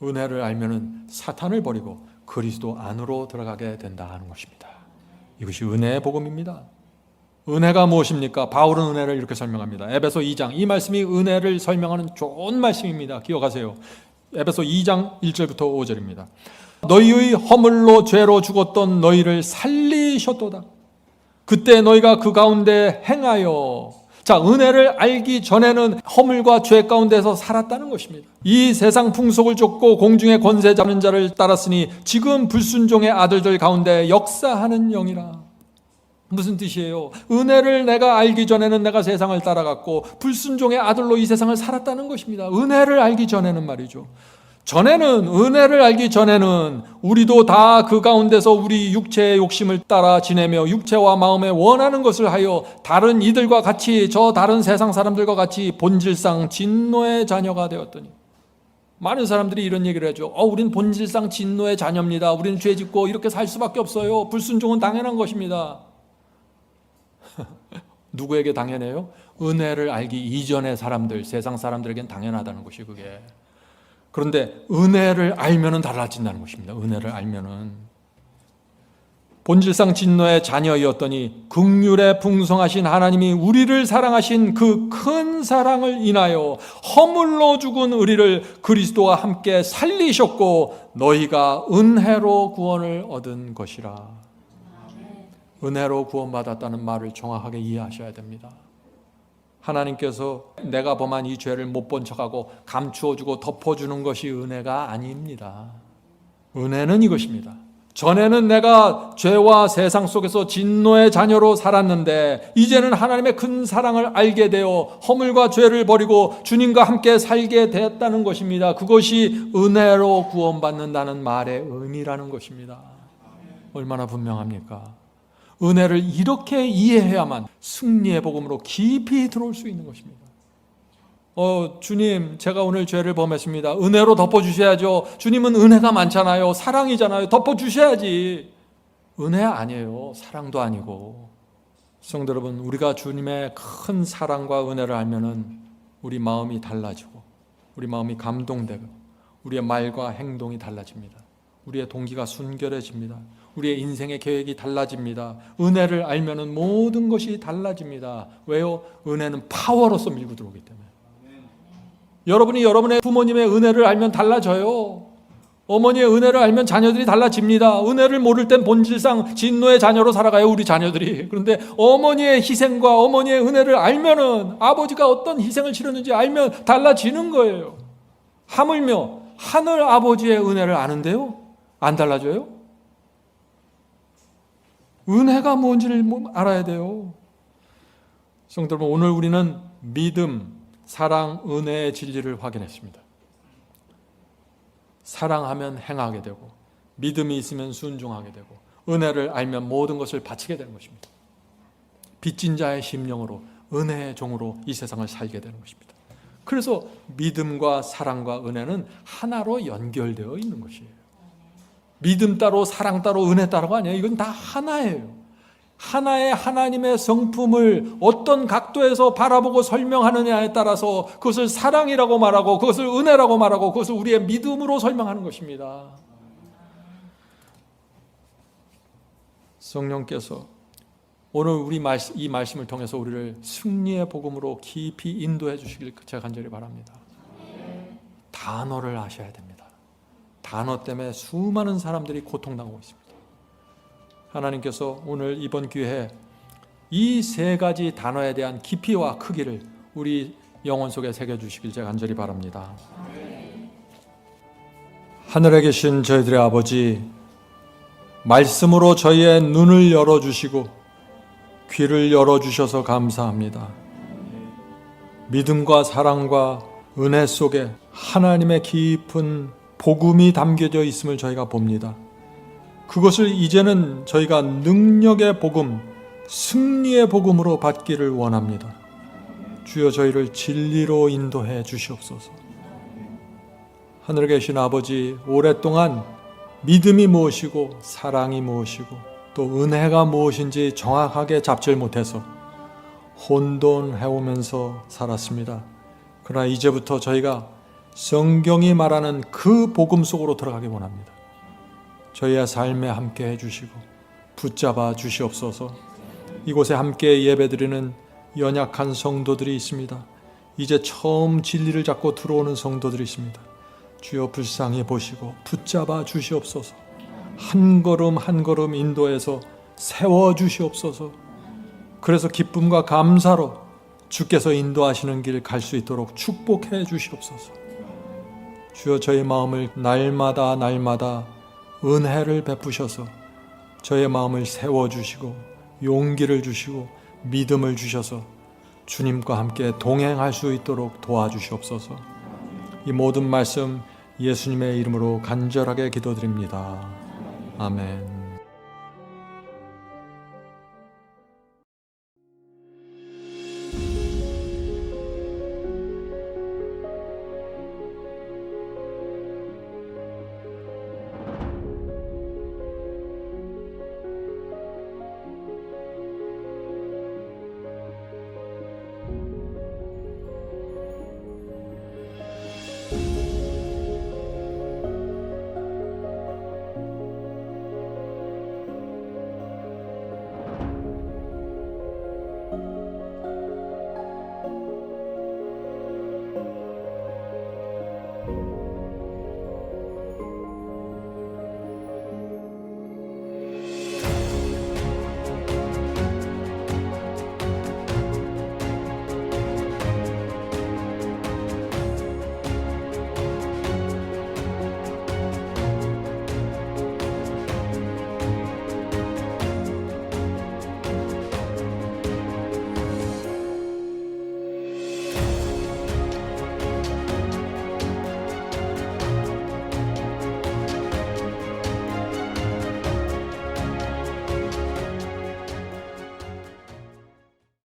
은혜를 알면 사탄을 버리고 그리스도 안으로 들어가게 된다는 것입니다. 이것이 은혜의 복음입니다. 은혜가 무엇입니까? 바울은 은혜를 이렇게 설명합니다. 에베소 2장. 이 말씀이 은혜를 설명하는 좋은 말씀입니다. 기억하세요. 에베소 2장 1절부터 5절입니다. 너희의 허물로 죄로 죽었던 너희를 살리셨도다. 그때 너희가 그 가운데 행하여. 자, 은혜를 알기 전에는 허물과 죄 가운데서 살았다는 것입니다. 이 세상 풍속을 쫓고 공중의 권세 잡는 자를 따랐으니 지금 불순종의 아들들 가운데 역사하는 영이라. 무슨 뜻이에요? 은혜를 내가 알기 전에는 내가 세상을 따라갔고 불순종의 아들로 이 세상을 살았다는 것입니다. 은혜를 알기 전에는 말이죠. 은혜를 알기 전에는 우리도 다 그 가운데서 우리 육체의 욕심을 따라 지내며 육체와 마음에 원하는 것을 하여 다른 이들과 같이, 저 다른 세상 사람들과 같이 본질상 진노의 자녀가 되었더니. 많은 사람들이 이런 얘기를 하죠. 우린 본질상 진노의 자녀입니다. 우리는 죄 짓고 이렇게 살 수밖에 없어요. 불순종은 당연한 것입니다. 누구에게 당연해요? 은혜를 알기 이전의 사람들, 세상 사람들에겐 당연하다는 것이 그게. 그런데 은혜를 알면은 달라진다는 것입니다. 은혜를 알면은. 본질상 진노의 자녀였더니 긍휼에 풍성하신 하나님이 우리를 사랑하신 그 큰 사랑을 인하여 허물로 죽은 우리를 그리스도와 함께 살리셨고 너희가 은혜로 구원을 얻은 것이라. 은혜로 구원받았다는 말을 정확하게 이해하셔야 됩니다. 하나님께서 내가 범한 이 죄를 못 본 척하고 감추어주고 덮어주는 것이 은혜가 아닙니다. 은혜는 이것입니다. 전에는 내가 죄와 세상 속에서 진노의 자녀로 살았는데 이제는 하나님의 큰 사랑을 알게 되어 허물과 죄를 버리고 주님과 함께 살게 되었다는 것입니다. 그것이 은혜로 구원받는다는 말의 의미라는 것입니다. 얼마나 분명합니까? 은혜를 이렇게 이해해야만 승리의 복음으로 깊이 들어올 수 있는 것입니다. 주님, 제가 오늘 죄를 범했습니다. 은혜로 덮어주셔야죠. 주님은 은혜가 많잖아요. 사랑이잖아요. 덮어주셔야지. 은혜 아니에요. 사랑도 아니고. 성도 여러분, 우리가 주님의 큰 사랑과 은혜를 알면은 우리 마음이 달라지고, 우리 마음이 감동되고, 우리의 말과 행동이 달라집니다. 우리의 동기가 순결해집니다. 우리의 인생의 계획이 달라집니다. 은혜를 알면은 모든 것이 달라집니다. 왜요? 은혜는 파워로서 밀고 들어오기 때문에. 여러분이 여러분의 부모님의 은혜를 알면 달라져요. 어머니의 은혜를 알면 자녀들이 달라집니다. 은혜를 모를 땐 본질상 진노의 자녀로 살아가요, 우리 자녀들이. 그런데 어머니의 희생과 어머니의 은혜를 알면은, 아버지가 어떤 희생을 치렀는지 알면 달라지는 거예요. 하물며 하늘 아버지의 은혜를 아는데요, 안 달라져요? 은혜가 뭔지를 알아야 돼요. 성도 여러분, 오늘 우리는 믿음, 사랑, 은혜의 진리를 확인했습니다. 사랑하면 행하게 되고, 믿음이 있으면 순종하게 되고, 은혜를 알면 모든 것을 바치게 되는 것입니다. 빚진 자의 심령으로, 은혜의 종으로 이 세상을 살게 되는 것입니다. 그래서 믿음과 사랑과 은혜는 하나로 연결되어 있는 것이에요. 믿음 따로 사랑 따로 은혜 따로가 아니에요. 이건 다 하나예요. 하나의 하나님의 성품을 어떤 각도에서 바라보고 설명하느냐에 따라서 그것을 사랑이라고 말하고, 그것을 은혜라고 말하고, 그것을 우리의 믿음으로 설명하는 것입니다. 성령께서 오늘 이 말씀을 통해서 우리를 승리의 복음으로 깊이 인도해 주시길 제가 간절히 바랍니다. 단어를 아셔야 됩니다. 단어 때문에 수많은 사람들이 고통당하고 있습니다. 하나님께서 오늘 이번 기회에 이 세 가지 단어에 대한 깊이와 크기를 우리 영혼 속에 새겨주시길 제가 간절히 바랍니다. 하늘에 계신 저희들의 아버지, 말씀으로 저희의 눈을 열어주시고 귀를 열어주셔서 감사합니다. 믿음과 사랑과 은혜 속에 하나님의 깊은 복음이 담겨져 있음을 저희가 봅니다. 그것을 이제는 저희가 능력의 복음, 승리의 복음으로 받기를 원합니다. 주여, 저희를 진리로 인도해 주시옵소서. 하늘에 계신 아버지, 오랫동안 믿음이 무엇이고 사랑이 무엇이고 또 은혜가 무엇인지 정확하게 잡질 못해서 혼돈해오면서 살았습니다. 그러나 이제부터 저희가 성경이 말하는 그 복음 속으로 들어가기 원합니다. 저희의 삶에 함께 해주시고 붙잡아 주시옵소서. 이곳에 함께 예배드리는 연약한 성도들이 있습니다. 이제 처음 진리를 잡고 들어오는 성도들이 있습니다. 주여, 불쌍히 보시고 붙잡아 주시옵소서. 한 걸음 한 걸음 인도해서 세워 주시옵소서. 그래서 기쁨과 감사로 주께서 인도하시는 길 갈 수 있도록 축복해 주시옵소서. 주여, 저희 마음을 날마다 은혜를 베푸셔서 저의 마음을 세워주시고 용기를 주시고 믿음을 주셔서 주님과 함께 동행할 수 있도록 도와주시옵소서. 이 모든 말씀 예수님의 이름으로 간절하게 기도드립니다. 아멘.